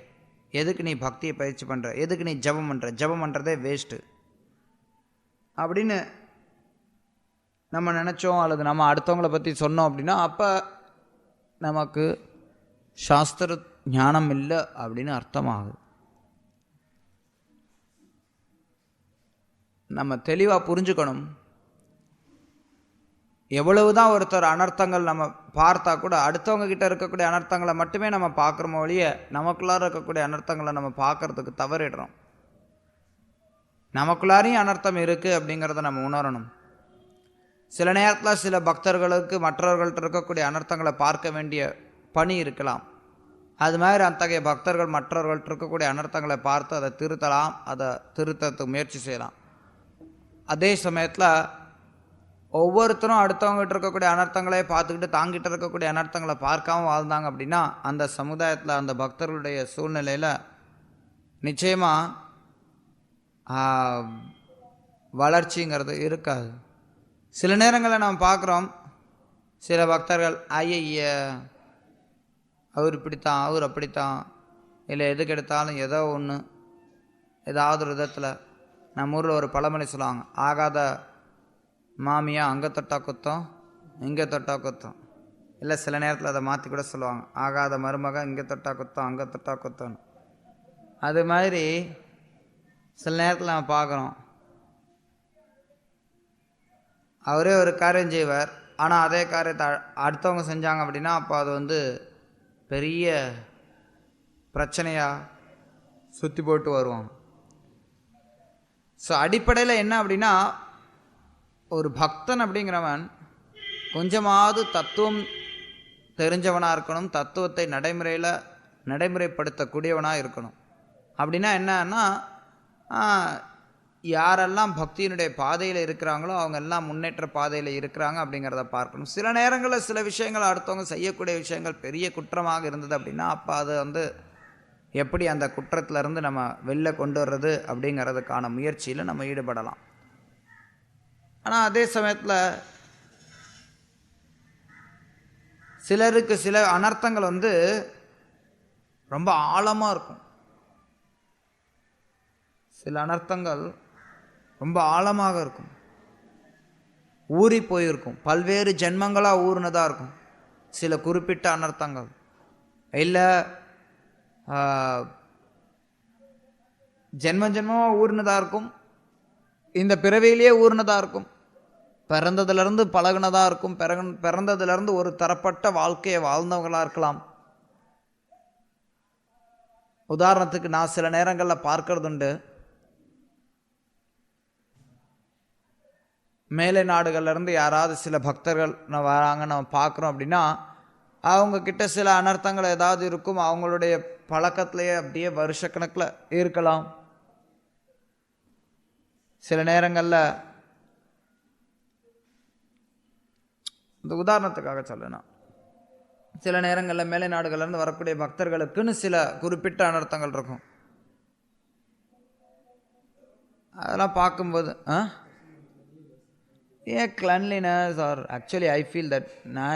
எதுக்கு நீ பக்தியை பயிற்சி பண்ணுற, எதுக்கு நீ ஜபம் பண்ணுற, ஜபம் பண்ணுறதே வேஸ்ட்டு அப்படின்னு நம்ம நினச்சோம் அல்லது நம்ம அடுத்தவங்களை பற்றி சொன்னோம் அப்படின்னா அப்போ நமக்கு சாஸ்திர ஞானம் இல்லை அப்படின்னு அர்த்தமாகுது. நம்ம தெளிவாக புரிஞ்சுக்கணும், எவ்வளவுதான் ஒருத்தர் அனர்த்தங்கள் நம்ம பார்த்தா கூட அடுத்தவங்க கிட்ட இருக்கக்கூடிய அனர்த்தங்களை மட்டுமே நம்ம பார்க்குறோமோ ஒழிய நமக்குள்ளார இருக்கக்கூடிய அனர்த்தங்களை நம்ம பார்க்கறதுக்கு தவறிடுறோம். நமக்குள்ளாரையும் அனர்த்தம் இருக்குது அப்படிங்கிறத நம்ம உணரணும். சில நேரத்தில் சில பக்தர்களுக்கு மற்றவர்கள்ட்ட இருக்கக்கூடிய அனர்த்தங்களை பார்க்க வேண்டிய பணி இருக்கலாம். அது மாதிரி அத்தகைய பக்தர்கள் மற்றவர்கள்ட்ட இருக்கக்கூடிய அனர்த்தங்களை பார்த்து அதை திருத்தலாம், அதை திருத்தத்துக்கு முயற்சி செய்யலாம். அதே சமயத்தில் ஒவ்வொருத்தரும் அடுத்தவங்ககிட்ட இருக்கக்கூடிய அனர்த்தங்களை பார்த்துக்கிட்டு தாங்கிட்ட இருக்கக்கூடிய அனர்த்தங்களை பார்க்காம வாழ்ந்தாங்க அப்படின்னா அந்த சமுதாயத்தில் அந்த பக்தர்களுடைய சூழ்நிலையில் நிச்சயமாக வளர்ச்சிங்கிறது இருக்காது. சில நேரங்களில் நம்ம பார்க்குறோம், சில பக்தர்கள் ஐய அவர் இப்படித்தான், அவர் அப்படித்தான், இல்லை எதுக்கு எடுத்தாலும் ஏதோ ஒன்று ஏதாவது ஒரு விதத்தில். நம்ம ஊரில் ஒரு பழமொழி சொல்லுவாங்க, ஆகாத மாமியா அங்கே தொட்டா குத்தம், இங்கே தொட்டா குத்தம். இல்லை சில நேரத்தில் அதை மாற்றி கூட சொல்லுவாங்க, ஆகாத மருமக இங்கே தொட்டா குத்தம், அங்கே தொட்டா குத்தம்னு. அது மாதிரி சில நேரத்தில் நம்ம பார்க்குறோம், அவரே ஒரு காரியம் செய்வார், ஆனால் அதே காரியத்தை அடுத்தவங்க செஞ்சாங்க அப்படின்னா அப்போ அது வந்து பெரிய பிரச்சனையாக சுற்றி போட்டு வருவாங்க. ஸோ அடிப்படையில் என்ன அப்படின்னா, ஒரு பக்தன் அப்படிங்கிறவன் கொஞ்சமாவது தத்துவம் தெரிஞ்சவனாக இருக்கணும், தத்துவத்தை நடைமுறைப்படுத்தக்கூடியவனாக இருக்கணும். அப்படின்னா என்னன்னா, யாரெல்லாம் பக்தியினுடைய பாதையில் இருக்கிறாங்களோ அவங்க எல்லாம் முன்னேற்ற பாதையில் இருக்கிறாங்க அப்படிங்கிறத பார்க்கணும். சில நேரங்களில் சில விஷயங்கள் அடுத்தவங்க செய்யக்கூடிய விஷயங்கள் பெரிய குற்றமாக இருந்தது அப்படின்னா அப்போ அது வந்து எப்படி அந்த குற்றத்திலேருந்து நம்ம வெளில கொண்டு வர்றது அப்படிங்கிறதுக்கான முயற்சியில் நம்ம ஈடுபடலாம். ஆனால் அதே சமயத்தில் சிலருக்கு சில அனர்த்தங்கள் வந்து ரொம்ப ஆழமாக இருக்கும். சில அனர்த்தங்கள் ரொம்ப ஆழமாக இருக்கும், ஊறி போயிருக்கும், பல்வேறு ஜென்மங்களாக ஊறினதாக இருக்கும். சில குறிப்பிட்ட அனர்த்தங்கள் இல்லை ஜென்மமாக ஊறினதாக இருக்கும், இந்த பிறவியிலேயே ஊறினதாக இருக்கும், பிறந்ததுலேருந்து பழகினதாக இருக்கும், பிறந்ததுலேருந்து ஒரு தரப்பட்ட வாழ்க்கையை வாழ்ந்தவங்களாக இருக்கலாம். உதாரணத்துக்கு நான் சில நேரங்களில் பார்க்கறதுண்டு, மேலை நாடுகள்லேருந்து யாராவது சில பக்தர்கள் வராங்க நம்ம பார்க்குறோம் அப்படின்னா அவங்கக்கிட்ட சில அனர்த்தங்கள் ஏதாவது இருக்கும். அவங்களுடைய பழக்கத்திலேயே அப்படியே வருஷக்கணக்கில் இருக்கலாம். சில நேரங்களில் இந்த உதாரணத்துக்காக சொல்லணும், சில நேரங்களில் மேலை நாடுகள்லேருந்து வரக்கூடிய பக்தர்களுக்குன்னு சில குறிப்பிட்ட அனர்த்தங்கள் இருக்கும். அதெல்லாம் பார்க்கும்போது ஏன் cleanliness are actually I feel that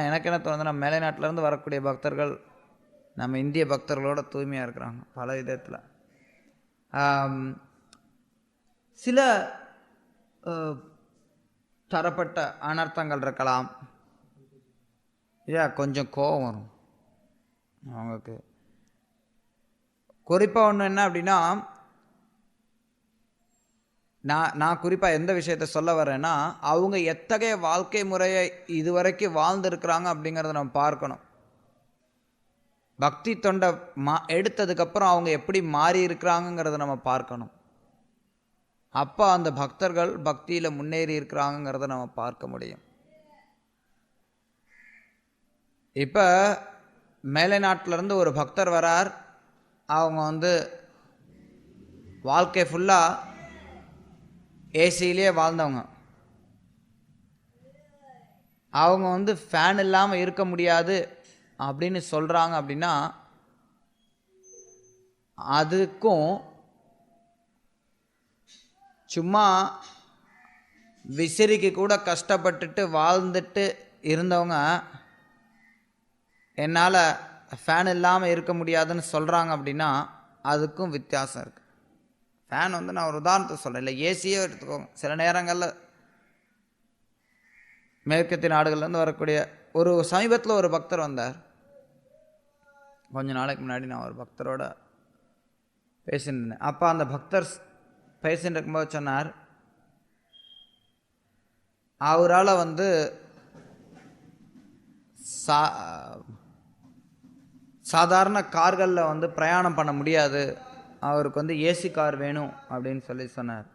எனக்கு என்ன தோணுதுன்னா, மேலை நாட்டிலேருந்து வரக்கூடிய பக்தர்கள் நம்ம இந்திய பக்தர்களோட தூய்மையாக இருக்கிறாங்க பல விதத்தில். சில தரப்பட்ட அனர்த்தங்கள் இருக்கலாம். கொஞ்சம் கோபம் வரும் அவங்களுக்கு. குறிப்பாக ஒன்று என்ன அப்படின்னா, நான் குறிப்பாக எந்த விஷயத்த சொல்ல வரேன்னா, அவங்க எத்தகைய வாழ்க்கை முறையை இதுவரைக்கும் வாழ்ந்துருக்கிறாங்க அப்படிங்கிறத நம்ம பார்க்கணும். பக்தி தொண்டை எடுத்ததுக்கப்புறம் அவங்க எப்படி மாறி இருக்கிறாங்கிறத நம்ம பார்க்கணும். அப்போ அந்த பக்தர்கள் பக்தியில் முன்னேறி இருக்கிறாங்கிறத நம்ம பார்க்க முடியும். இப்போ மேலை நாட்டிலேருந்து ஒரு பக்தர் வரார். அவங்க வாழ்க்கை ஃபுல்லாக ஏசியிலே வாழ்ந்தவங்க. அவங்க ஃபேன் இல்லாமல் இருக்க முடியாது அப்படின்னு சொல்கிறாங்க. அப்படின்னா அதுக்கும் சும்மா விசிறிக்கு கூட கஷ்டப்பட்டுட்டு வாழ்ந்துட்டு இருந்தவங்க என்னால் ஃபேன் இல்லாமல் இருக்க முடியாதுன்னு சொல்கிறாங்க. அப்படின்னா அதுக்கும் வித்தியாசம் இருக்குது. ஃபேன் நான் ஒரு உதாரணத்தை சொல்கிறேன், இல்லை ஏசியே எடுத்துக்கோங்க. சில நேரங்களில் மேற்கத்திய நாடுகள்லேருந்து வரக்கூடிய ஒரு சமீபத்தில் ஒரு பக்தர் வந்தார். கொஞ்ச நாளைக்கு முன்னாடி நான் ஒரு பக்தரோட பேசிட்டு இருந்தேன். அப்போ அந்த பக்தர் பேசிட்டு இருக்கும்போது சொன்னார், அவரால் சாதாரண கார்களில் பிரயாணம் பண்ண முடியாது, அவருக்கு ஏசி கார் வேணும் அப்படின்னு சொன்னார்.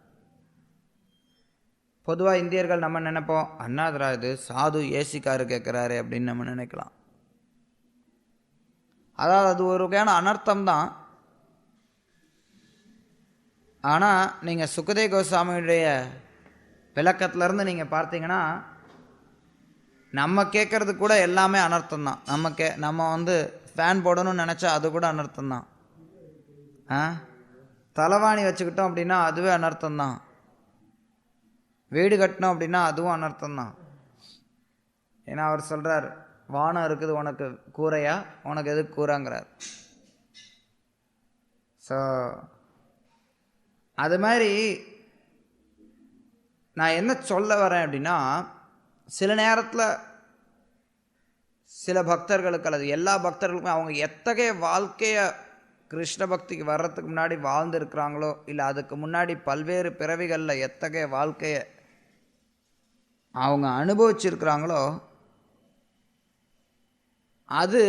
பொதுவாக இந்தியர்கள் நம்ம நினைப்போம், அண்ணாதிரா இது சாது ஏசி காரு கேட்குறாரு அப்படின்னு நம்ம நினைக்கலாம். அதாவது அது ஒரு வகையான அனர்த்தம் தான். ஆனால் நீங்கள் சுகதேவ் கோஸ்வாமியுடைய விளக்கத்திலேருந்து நீங்கள் பார்த்தீங்கன்னா, நம்ம கேட்குறது கூட எல்லாமே அனர்த்தம் தான். நம்ம ஃபேன் போடணும்னு நினச்சா அது கூட அனர்த்தம் தான். தலைவாணி வச்சுக்கிட்டோம் அப்படின்னா அதுவே அனர்த்தம் தான். வீடு கட்டணும் அப்படின்னா அதுவும் அனர்த்தம் தான். ஏன்னா அவர் சொல்கிறார், வானம் இருக்குது உனக்கு கூரையா, உனக்கு எதுக்கு கூரைங்கிறார். ஸோ அது மாதிரி நான் என்ன சொல்ல வரேன் அப்படின்னா, சில நேரத்தில் சில பக்தர்களுக்கு அல்லது எல்லா பக்தர்களுக்கும் அவங்க எத்தகைய வாழ்க்கையை கிருஷ்ண பக்திக்கு வர்றதுக்கு முன்னாடி வாழ்ந்துருக்கிறாங்களோ, இல்லை அதுக்கு முன்னாடி பல்வேறு பிறவிகளில் எத்தகைய வாழ்க்கையை அவங்க அனுபவிச்சிருக்கிறாங்களோ, அது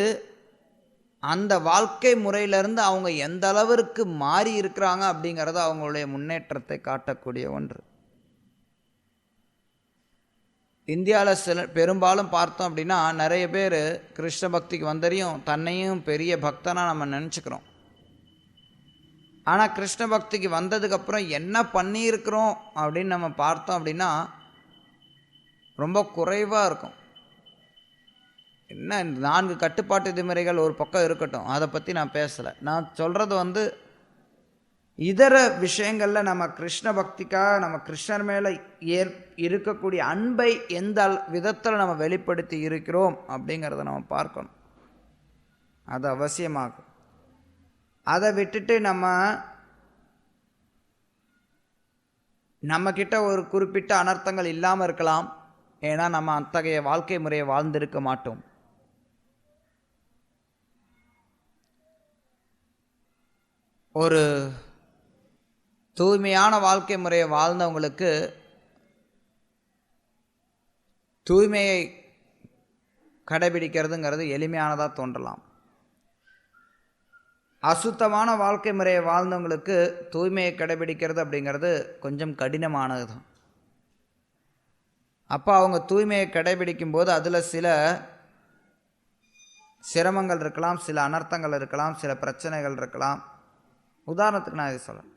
அந்த வாழ்க்கை முறையிலிருந்து அவங்க எந்த அளவிற்கு மாறி இருக்கிறாங்க அப்படிங்கிறது அவங்களுடைய முன்னேற்றத்தை காட்டக்கூடிய ஒன்று. இந்தியாவில் பெரும்பாலும் பார்த்தோம் அப்படின்னா, நிறைய பேர் கிருஷ்ண பக்திக்கு வந்தறியும் தன்னையும் பெரிய பக்தனாக நம்ம நினச்சிக்கிறோம். ஆனால் கிருஷ்ண பக்திக்கு வந்ததுக்கப்புறம் என்ன பண்ணியிருக்கிறோம் அப்படின்னு நம்ம பார்த்தோம் அப்படின்னா ரொம்ப குறைவாக இருக்கும். என்ன 4 கட்டுப்பாட்டு விதிமுறைகள் ஒரு பக்கம் இருக்கட்டும், அதை பற்றி நான் பேசலை. நான் சொல்கிறது இதர விஷயங்களில் நம்ம கிருஷ்ண பக்திக்காக நம்ம கிருஷ்ணர் மேலே இருக்கக்கூடிய அன்பை எந்த விதத்தில் நம்ம வெளிப்படுத்தி இருக்கிறோம் அப்படிங்கிறத நம்ம பார்க்கணும். அது அவசியமாகும். அதை விட்டுட்டு நம்மக்கிட்ட ஒரு குறிப்பிட்ட அனர்த்தங்கள் இல்லாமல் இருக்கலாம். ஏன்னா நம்ம அத்தகைய வாழ்க்கை முறையை வாழ்ந்திருக்க மாட்டோம். ஒரு தூய்மையான வாழ்க்கை முறையை வாழ்ந்தவங்களுக்கு தூய்மையை கடைபிடிக்கிறதுங்கிறது எளிமையானதாக தோன்றலாம். அசுத்தமான வாழ்க்கை முறையை வாழ்ந்தவங்களுக்கு தூய்மையை கடைபிடிக்கிறது அப்படிங்கிறது கொஞ்சம் கடினமானது தான். அப்போ அவங்க தூய்மையை கடைபிடிக்கும் போது அதில் சில சிரமங்கள் இருக்கலாம், சில அனர்த்தங்கள் இருக்கலாம், சில பிரச்சனைகள் இருக்கலாம். உதாரணத்துக்கு நான் இதை சொல்கிறேன்.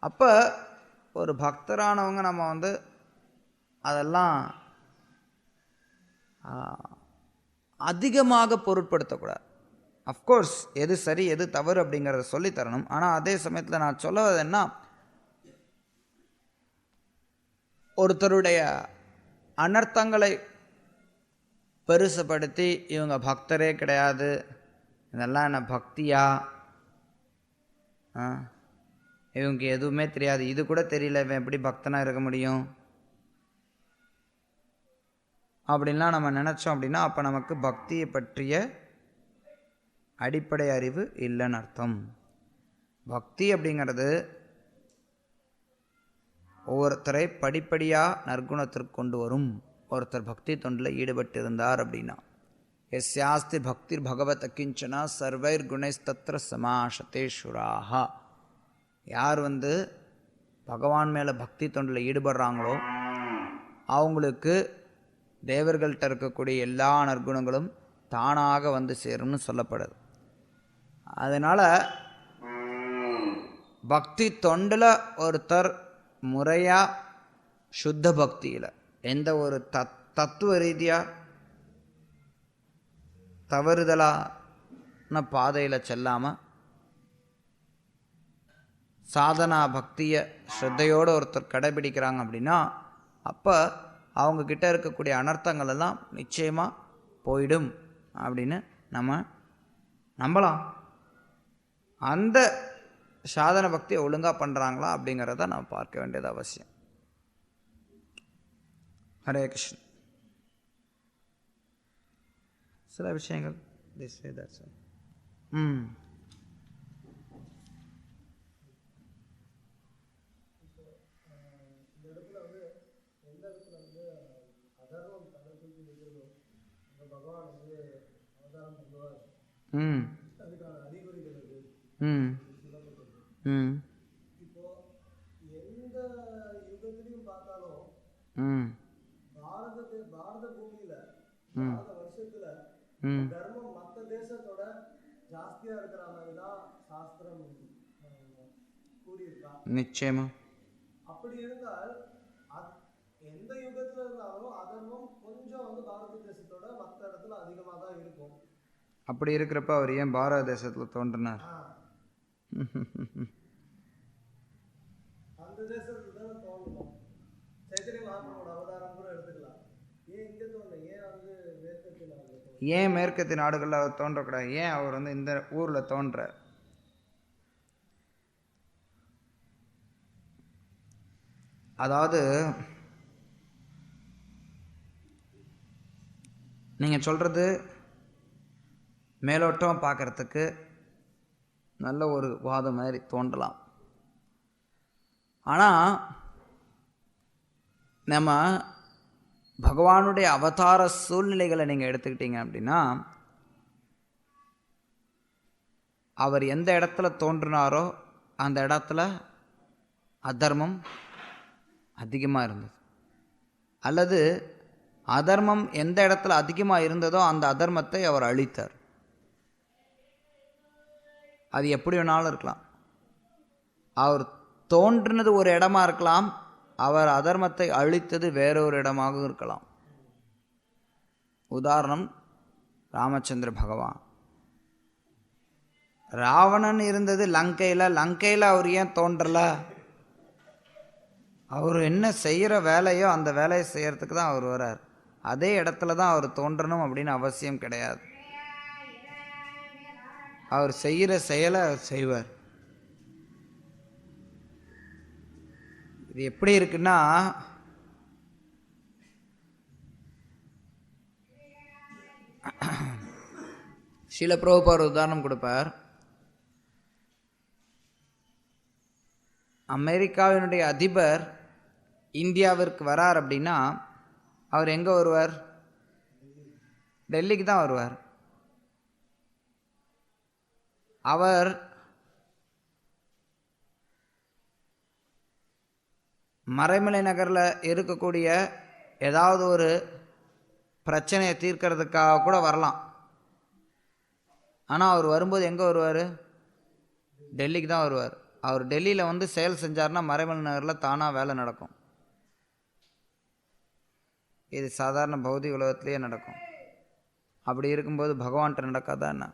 அப்போ ஒரு பக்தரானவங்க நம்ம அதெல்லாம் அதிகமாக பொருட்படுத்தக்கூடாது. அஃப்கோர்ஸ் எது சரி எது தவறு அப்படிங்கிறத சொல்லித்தரணும். ஆனால் அதே சமயத்தில் நான் சொல்லுவது என்ன, ஒருத்தருடைய அனர்த்தங்களை பெருசுப்படுத்தி இவங்க பக்தரே கிடையாது, இதெல்லாம் என்ன பக்தியா, இவங்க எதுவுமே தெரியாது, இது கூட தெரியல, இவன் எப்படி பக்தனாக இருக்க முடியும் அப்படின்லாம் நம்ம நினச்சோம் அப்படின்னா அப்போ நமக்கு பக்தியை பற்றிய அடிப்படை அறிவு இல்லைன்னு அர்த்தம். பக்தி அப்படிங்கிறது ஒவ்வொருத்தரை படிப்படியாக நற்குணத்திற்கு கொண்டு வரும். ஒருத்தர் பக்தி தொண்டில் ஈடுபட்டு இருந்தார் அப்படின்னா, எஸ்யாஸ்தி பக்திர் பகவத் அகிஞ்சனா சர்வைர் குணைஸ்தத்ர சமாஷதேஸ்வராக, யார் பகவான் மேலே பக்தி தொண்டில் ஈடுபடுறாங்களோ அவங்களுக்கு தேவர்கள்ட்ட இருக்கக்கூடிய எல்லா நற்குணங்களும் தானாக சேரும்னு சொல்லப்படுது. அதனால் பக்தி தொண்டில் ஒருத்தர் முறையாக சுத்த பக்தியில் எந்த ஒரு தத்துவ ரீதியாக தவறுதலான பாதையில் செல்லாமல் சாதனா பக்தியை ஸ்ரத்தையோடு ஒருத்தர் கடைபிடிக்கிறாங்க அப்படின்னா அப்போ அவங்கக்கிட்ட இருக்கக்கூடிய அனர்த்தங்கள் எல்லாம் நிச்சயமாக போயிடும் அப்படின்னு நம்ம நம்பலாம். அந்த சாதன பக்தியை ஒழுங்காக பண்ணுறாங்களா அப்படிங்கிறத நம்ம பார்க்க வேண்டியது அவசியம். ஹரே கிருஷ்ணன். சில விஷயங்கள் நிச்சயமா அப்படி இருந்தால் எந்த யுகத்துல இருந்தாலும் அதர்மம் கொஞ்சம் பாரத தேசத்தோட மற்ற இடத்துல அதிகமாக தான் இருக்கும். அப்படி இருக்கிறப்ப அவர் ஏன் பாரத தேசத்தில் தோன்றினார்? அந்த தேசத்துல தான் தோன்றணும். சைத்தன்ய மகாபிரபுவோட அவதாரம் கூட எடுத்துக்கலாம். ஏன் இங்க தோணல? ஏன் மேற்கத்திய நாடுகள், ஏன் மேற்கத்திய நாடுகளில் அவர் தோன்றக்கூடாது? ஏன் அவர் இந்த ஊர்ல தோன்ற? அதாவது நீங்கள் சொல்கிறது மேலோட்டம் பார்க்குறதுக்கு நல்ல ஒரு வாதம் மாதிரி தோன்றலாம். ஆனால் நம்ம பகவானுடைய அவதார சூழ்நிலைகளை நீங்கள் எடுத்துக்கிட்டீங்க அப்படின்னா, அவர் எந்த இடத்துல தோன்றினாரோ அந்த இடத்துல அதர்மம் அதிகமாக இருந்தது, அல்லது அதர்மம் எந்த இடத்துல அதிகமாக இருந்ததோ அந்த அதர்மத்தை அவர் அழித்தார். அது எப்படி வேணாலும் இருக்கலாம். அவர் தோன்றினது ஒரு இடமா இருக்கலாம், அவர் அதர்மத்தை அழித்தது வேறொரு இடமாகவும் இருக்கலாம். உதாரணம் ராமச்சந்திர பகவான். ராவணன் இருந்தது லங்கையில் அவர் ஏன் தோன்றல? அவர் என்ன செய்கிற வேலையோ அந்த வேலையை செய்கிறதுக்கு தான் அவர் வர்றார். அதே இடத்துல தான் அவர் தோன்றணும் அப்படின்னு அவசியம் கிடையாது. அவர் செய்கிற செயலை அவர் செய்வார். இது எப்படி இருக்குன்னா, ஸ்ரீல பிரபுபார் உதாரணம் கொடுப்பார். அமெரிக்காவினுடைய அதிபர் இந்தியாவிற்கு வரார் அப்படின்னா அவர் எங்கே வருவார்? டெல்லிக்கு தான் வருவார். அவர் மறைமலை நகரில் இருக்கக்கூடிய ஏதாவது ஒரு பிரச்சனையை தீர்க்கிறதுக்காக கூட வரலாம். ஆனால் அவர் வரும்போது எங்கே வருவார்? டெல்லிக்கு தான் வருவார். அவர் டெல்லியில் வந்து செயல் செஞ்சார்னா மறைமலை நகரில் தானாக வேலை நடக்கும். இது சாதாரண பௌதிக உலகத்திலேயே நடக்கும். அப்படி இருக்கும்போது பகவான்கிட்ட நடக்காதா என்ன?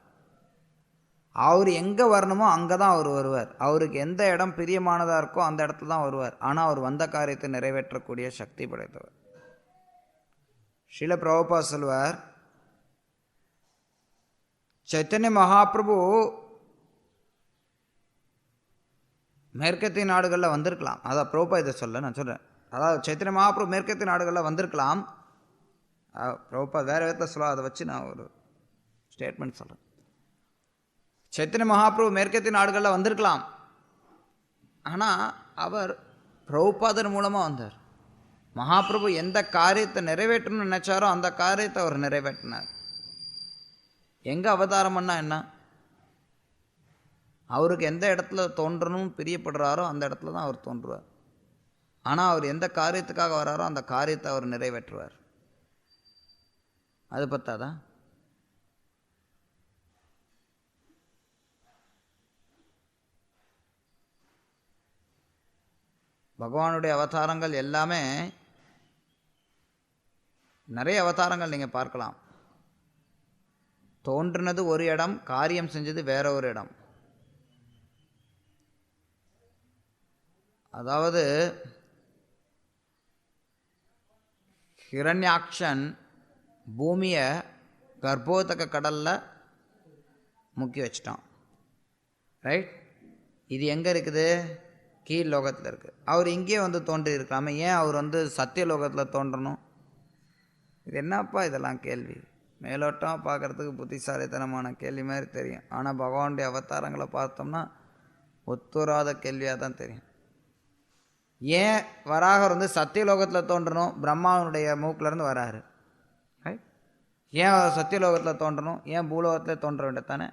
அவர் எங்கே வரணுமோ அங்கே தான் அவர் வருவார். அவருக்கு எந்த இடம் பிரியமானதாக இருக்கோ அந்த இடத்துல தான் வருவார். ஆனால் அவர் வந்த காரியத்தை நிறைவேற்றக்கூடிய சக்தி படைத்தவர். ஸ்ரீல பிரபுபா சொல்வார், சைத்தன்ய மகாபிரபு மேற்கத்திய நாடுகளில் வந்திருக்கலாம். அதான் பிரபுபா இதை சொல்ல நான் சொல்கிறேன். அதாவது சைத்தன்ய மகாபிரபு மேற்கத்திய நாடுகளில் வந்திருக்கலாம். பிரபுபா வேறு விதத்தில் சொல்ல, அதை வச்சு நான் ஒரு ஸ்டேட்மெண்ட் சொல்கிறேன். சைத்தன்ய மகாபிரபு மேற்கத்திய நாடுகளில் வந்திருக்கலாம். ஆனால் அவர் பிரபுபாதர் மூலமாக வந்தார். மகாபிரபு எந்த காரியத்தை நிறைவேற்றணும்னு நினைச்சாரோ அந்த காரியத்தை அவர் நிறைவேற்றினார். எங்கே அவதாரம் பண்ணால் என்ன? அவருக்கு எந்த இடத்துல தோன்றணும்னு பிரியப்படுறாரோ அந்த இடத்துல தான் அவர் தோன்றுவார். ஆனால் அவர் எந்த காரியத்துக்காக வராரோ அந்த காரியத்தை அவர் நிறைவேற்றுவார். அது பத்தாதா? பகவானுடைய அவதாரங்கள் எல்லாமே நிறைய அவதாரங்கள் நீங்கள் பார்க்கலாம். தோன்றினது ஒரு இடம், காரியம் செஞ்சது வேற ஒரு இடம். அதாவது ஹிரண்யாக்ஷன் பூமியை கர்ப்போதக கடலில் முக்கி வச்சிட்டான். ரைட்? இது எங்கே இருக்குது? கீழ் லோகத்தில் இருக்குது. அவர் இங்கே வந்து தோன்றி இருக்கலாமே, ஏன் அவர் வந்து சத்தியலோகத்தில் தோன்றணும்? இது என்னப்பா இதெல்லாம் கேள்வி? மேலோட்டம் பார்க்குறதுக்கு புத்திசாலித்தனமான கேள்வி மாதிரி தெரியும். ஆனால் பகவானுடைய அவதாரங்களை பார்த்தோம்னா ஒத்துராத கேள்வியாக தான் தெரியும். ஏன் வராகர் வந்து சத்தியலோகத்தில் தோன்றணும்? பிரம்மாவனுடைய மூக்கிலேருந்து வராரு. ரைட்? ஏன் சத்தியலோகத்தில் தோன்றணும்? ஏன் பூலோகத்தில் தோன்ற வேண்டியதானே?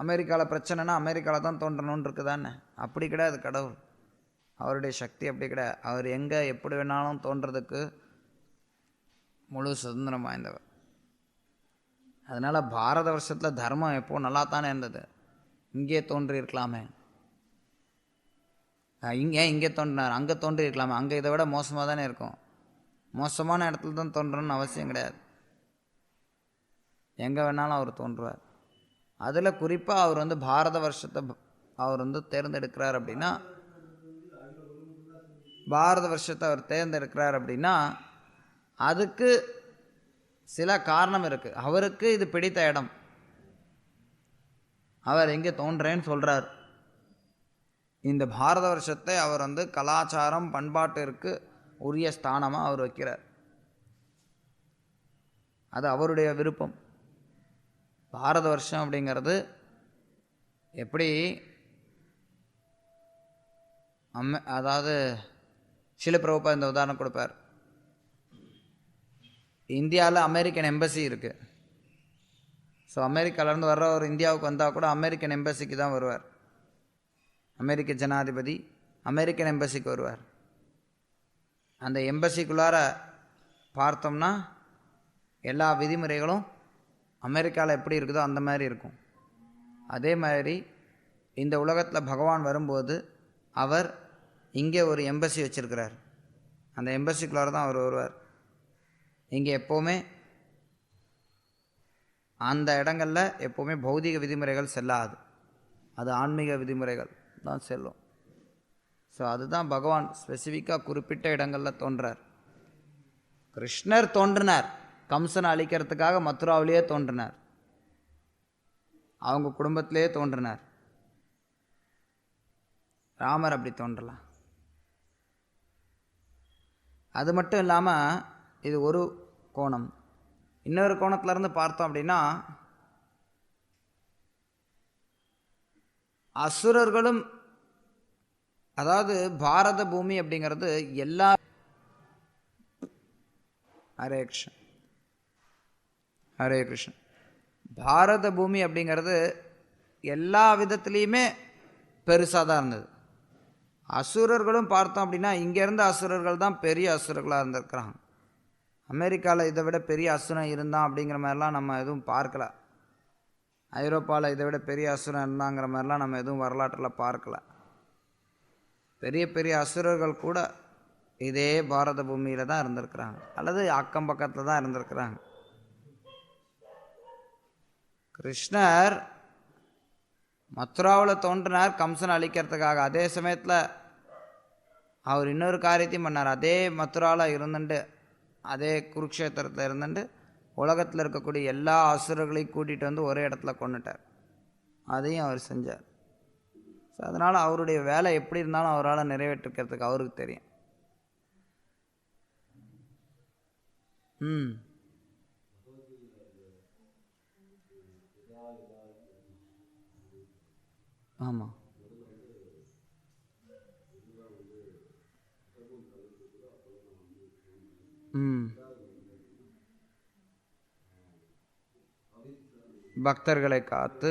அமெரிக்காவில் பிரச்சனைனா அமெரிக்காவில் தான் தோன்றணும்னு இருக்குதானே? அப்படி கிடையாது கடவுள். அவருடைய சக்தி அப்படி கிடையாது. அவர் எங்கே எப்படி வேணாலும் தோன்றதுக்கு முழு சுதந்திரம் வாய்ந்தவர். அதனால் பாரத வருஷத்தில் தர்மம் எப்போது நல்லா தானே இருந்தது. இங்கே தோன்றி இருக்கலாமே. இங்கே தோன்றினார், அங்கே தோன்றி இருக்கலாமே. அங்கே இதை விட மோசமாக தானே இருக்கும். மோசமான இடத்துல தான் தோன்றணும்னு அவசியம் கிடையாது. எங்கே வேணாலும் அவர் தோன்றுவார். அதில் குறிப்பாக அவர் வந்து பாரத வருஷத்தை அவர் வந்து தேர்ந்தெடுக்கிறார் அப்படின்னா, பாரத வருஷத்தை அவர் தேர்ந்தெடுக்கிறார் அப்படின்னா அதுக்கு சில காரணம் இருக்குது. அவருக்கு இது பிடித்த இடம். அவர் எங்கே தோன்றேன்னு சொல்கிறார். இந்த பாரத வருஷத்தை அவர் வந்து கலாச்சாரம் பண்பாட்டிற்கு உரிய ஸ்தானமாக அவர் வைக்கிறார். அது அவருடைய விருப்பம். பாரத வருஷம் அப்படிங்கிறது எப்படி அதாவது சில பிரபுபா இந்த உதாரணம் கொடுப்பார். இந்தியாவில் அமெரிக்கன் எம்பசி இருக்குது. ஸோ அமெரிக்காவிலேருந்து வர்றவர் இந்தியாவுக்கு வந்தால் கூட அமெரிக்கன் எம்பசிக்கு தான் வருவார். அமெரிக்க ஜனாதிபதி அமெரிக்கன் எம்பசிக்கு வருவார். அந்த எம்பசிக்குள்ளார பார்த்தோம்னா எல்லா விதிமுறைகளும் அமெரிக்காவில் எப்படி இருக்குதோ அந்த மாதிரி இருக்கும். அதே மாதிரி இந்த உலகத்தில் பகவான் வரும்போது அவர் இங்கே ஒரு எம்பசி வச்சுருக்கிறார். அந்த எம்பசிக்குள்ளார தான் அவர் வருவார். இங்கே எப்போவுமே அந்த இடங்களில் எப்போவுமே பௌதிக விதிமுறைகள் செல்லாது. அது ஆன்மீக விதிமுறைகள் தான் செல்லும். ஸோ அதுதான் பகவான் ஸ்பெசிஃபிக்காக குறிப்பிட்ட இடங்களில் தோன்றார். கிருஷ்ணர் தோன்றினார் கம்சனை அழிக்கிறதுக்காக, மதுராவிலேயே தோன்றினார், அவங்க குடும்பத்திலேயே தோன்றினார். ராமர் அப்படி தோன்றலாம். அது மட்டும் இல்லாமல் இது ஒரு கோணம். இன்னொரு கோணத்திலேருந்து பார்த்தோம் அப்படின்னா அசுரர்களும், அதாவது பாரத பூமி அப்படிங்கிறது எல்லா ஹரே கிருஷ்ணன் ஹரே கிருஷ்ணன் பாரத பூமி அப்படிங்கிறது எல்லா விதத்துலேயுமே பெருசாக தான் இருந்தது. அசுரர்களும் பார்த்தோம் அப்படின்னா இங்கேருந்து அசுரர்கள் தான் பெரிய அசுரர்களாக இருந்திருக்கிறாங்க. அமெரிக்காவில் இதை விட பெரிய அசுரன் இருந்தான் அப்படிங்கிற மாதிரிலாம் நம்ம எதுவும் பார்க்கல. ஐரோப்பாவில் இதை விட பெரிய அசுரன் இருந்தாங்கிற மாதிரிலாம் நம்ம எதுவும் வரலாற்றில் பார்க்கல. பெரிய பெரிய அசுரர்கள் கூட இதே பாரத பூமியில் தான் இருந்திருக்கிறாங்க, அல்லது அக்கம் பக்கத்தில் தான் இருந்திருக்கிறாங்க. கிருஷ்ணர் மதுராவில் தோன்றினார் கம்சனை அழிக்கிறதுக்காக. அதே சமயத்தில் அவர் இன்னொரு காரியத்தையும் பண்ணார். அதே மதுராவில் இருந்துட்டு, அதே குருக்ஷேத்திரத்தில் இருந்துட்டு உலகத்தில் இருக்கக்கூடிய எல்லா அசுரர்களையும் கூட்டிகிட்டு வந்து ஒரே இடத்துல கொண்டுட்டார். அதையும் அவர் செஞ்சார். ஸோ அதனால் அவருடைய வேலை எப்படி இருந்தாலும் அவரால் நிறைவேற்றிக்கிறதுக்கு அவருக்கு தெரியும். ஆமாம். பக்தர்களை காத்து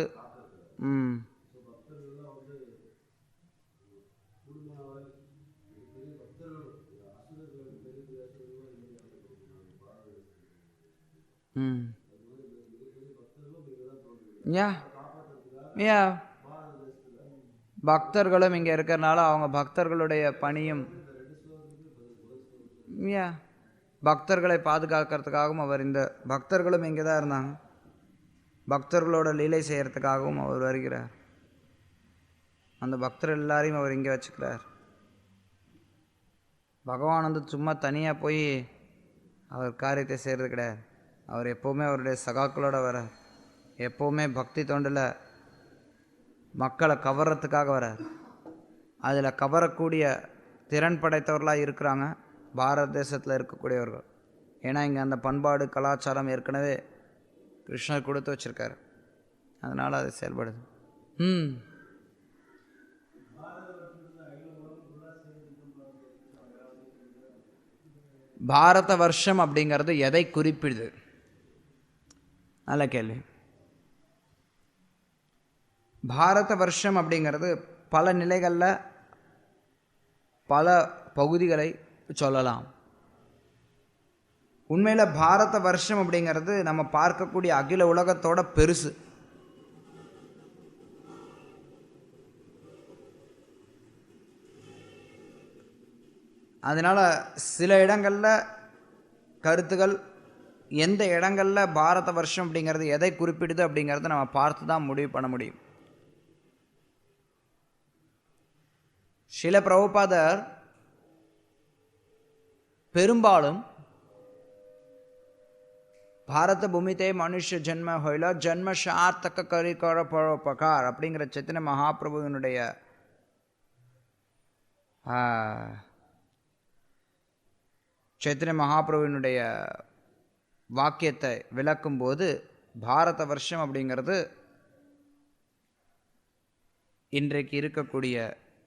பக்தர்களும் இங்கே இருக்கிறனால அவங்க பக்தர்களுடைய பணியும் பக்தர்களை பாதுகாக்கிறதுக்காகவும் அவர் இந்த பக்தர்களும் இங்கே தான் இருந்தாங்க. பக்தர்களோட லீலை செய்கிறதுக்காகவும் அவர் வருகிறார். அந்த பக்தர் எல்லாரையும் அவர் இங்கே வச்சுக்கிறார். பகவான் வந்து சும்மா தனியாக போய் அவர் காரியத்தை செய்கிறது கிடையாது. அவர் எப்போவுமே அவருடைய சகாக்களோட வரார். எப்போவுமே பக்தி தொண்டில் மக்களை கவர்றதுக்காக வரார். அதில் கவரக்கூடிய திறன் படைத்தவர்களாக இருக்கிறாங்க பாரத தேசத்தில் இருக்கக்கூடியவர்கள். ஏன்னா இங்கே அந்த பண்பாடு கலாச்சாரம் ஏற்கனவே கிருஷ்ணர் கொடுத்து வச்சுருக்காரு. அதனால் அது செயல்படுது. பாரத வருஷம் அப்படிங்கிறது எதை குறிப்பிடுது? நல்ல கேள்வி. பாரத வருஷம் அப்படிங்கிறது பல நிலைகளில் பல பகுதிகளை சொல்லலாம். உண்மையில் பாரத வருஷம் அப்படிங்கிறது நம்ம பார்க்கக்கூடிய அகில உலகத்தோட பெருசு. அதனால் சில இடங்களில் கருத்துக்கள் எந்த இடங்களில் பாரத வருஷம் அப்படிங்கிறது எதை குறிப்பிடுது அப்படிங்கிறத நம்ம பார்த்து தான் முடிவு பண்ண முடியும். ஸ்ரீல பிரபுபாதர் பெரும்பாலும் பாரத பூமித்தே மனுஷ ஜென்ம ஹொயில ஜென்ம சார்த்தக கரிகர பரோபகார் அப்படிங்கிற சைத்தன்ய மகாபிரபுவினுடைய வாக்கியத்தை விளக்கும்போது பாரத வருஷம் அப்படிங்கிறது இன்றைக்கு இருக்கக்கூடிய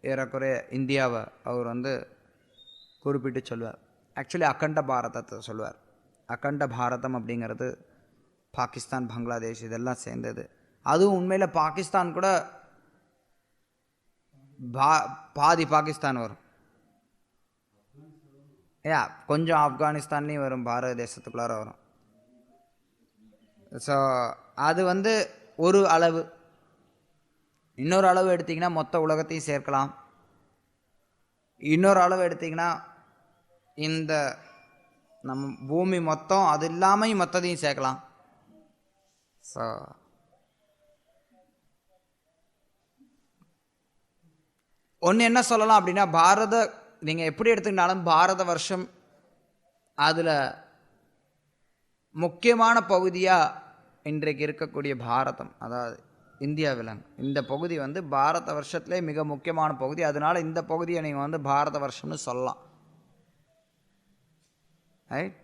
ஏறக்குறைய இந்தியாவை அவர் வந்து குறிப்பிட்டு சொல்வார். ஆக்சுவலி அகண்ட பாரதத்தை சொல்வார். அகண்ட பாரதம் அப்படிங்கிறது பாகிஸ்தான், பங்களாதேஷ் இதெல்லாம் சேர்ந்தது. அதுவும் உண்மையில் பாகிஸ்தான் கூட பாதி பாகிஸ்தான் வரும். கொஞ்சம் ஆப்கானிஸ்தான்லேயும் வரும், பாரத தேசத்துக்குள்ளார வரும். ஸோ அது வந்து ஒரு அளவு. இன்னொரு அளவு எடுத்திங்கன்னா மொத்த உலகத்தையும் சேர்க்கலாம். இன்னொரு அளவு எடுத்திங்கன்னா இந்த நம்ம பூமி மொத்தம் அது இல்லாமல் மொத்தத்தையும் சேர்க்கலாம். ஸோ ஒன்று என்ன சொல்லலாம் அப்படின்னா, நீங்கள் எப்படி எடுத்துக்கிட்டாலும் பாரத வருஷம் அதில் முக்கியமான பகுதியாக இன்றைக்கு இருக்கக்கூடிய பாரதம், அதாவது இந்தியாவில் இந்த பகுதி வந்து பாரத வருஷத்துலே மிக முக்கியமான பகுதி. அதனால் இந்த பகுதியை நீங்கள் வந்து பாரத வருஷம்னு சொல்லலாம். ரைட்.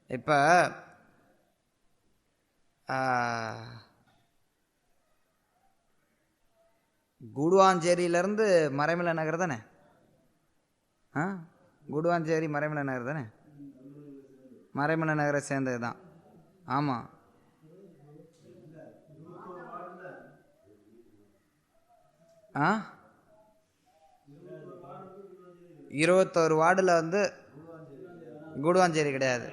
இப்போ கூடுவாஞ்சேரியிலேருந்து மறைமலை நகர் தானே? கூடுவாஞ்சேரி மறைமலை நகர் தானே? மறைமலை நகரை சேர்ந்தது தான். ஆமாம். ஆ 21 வார்டில் வந்து கூடுவாஞ்சேரி கிடையாது.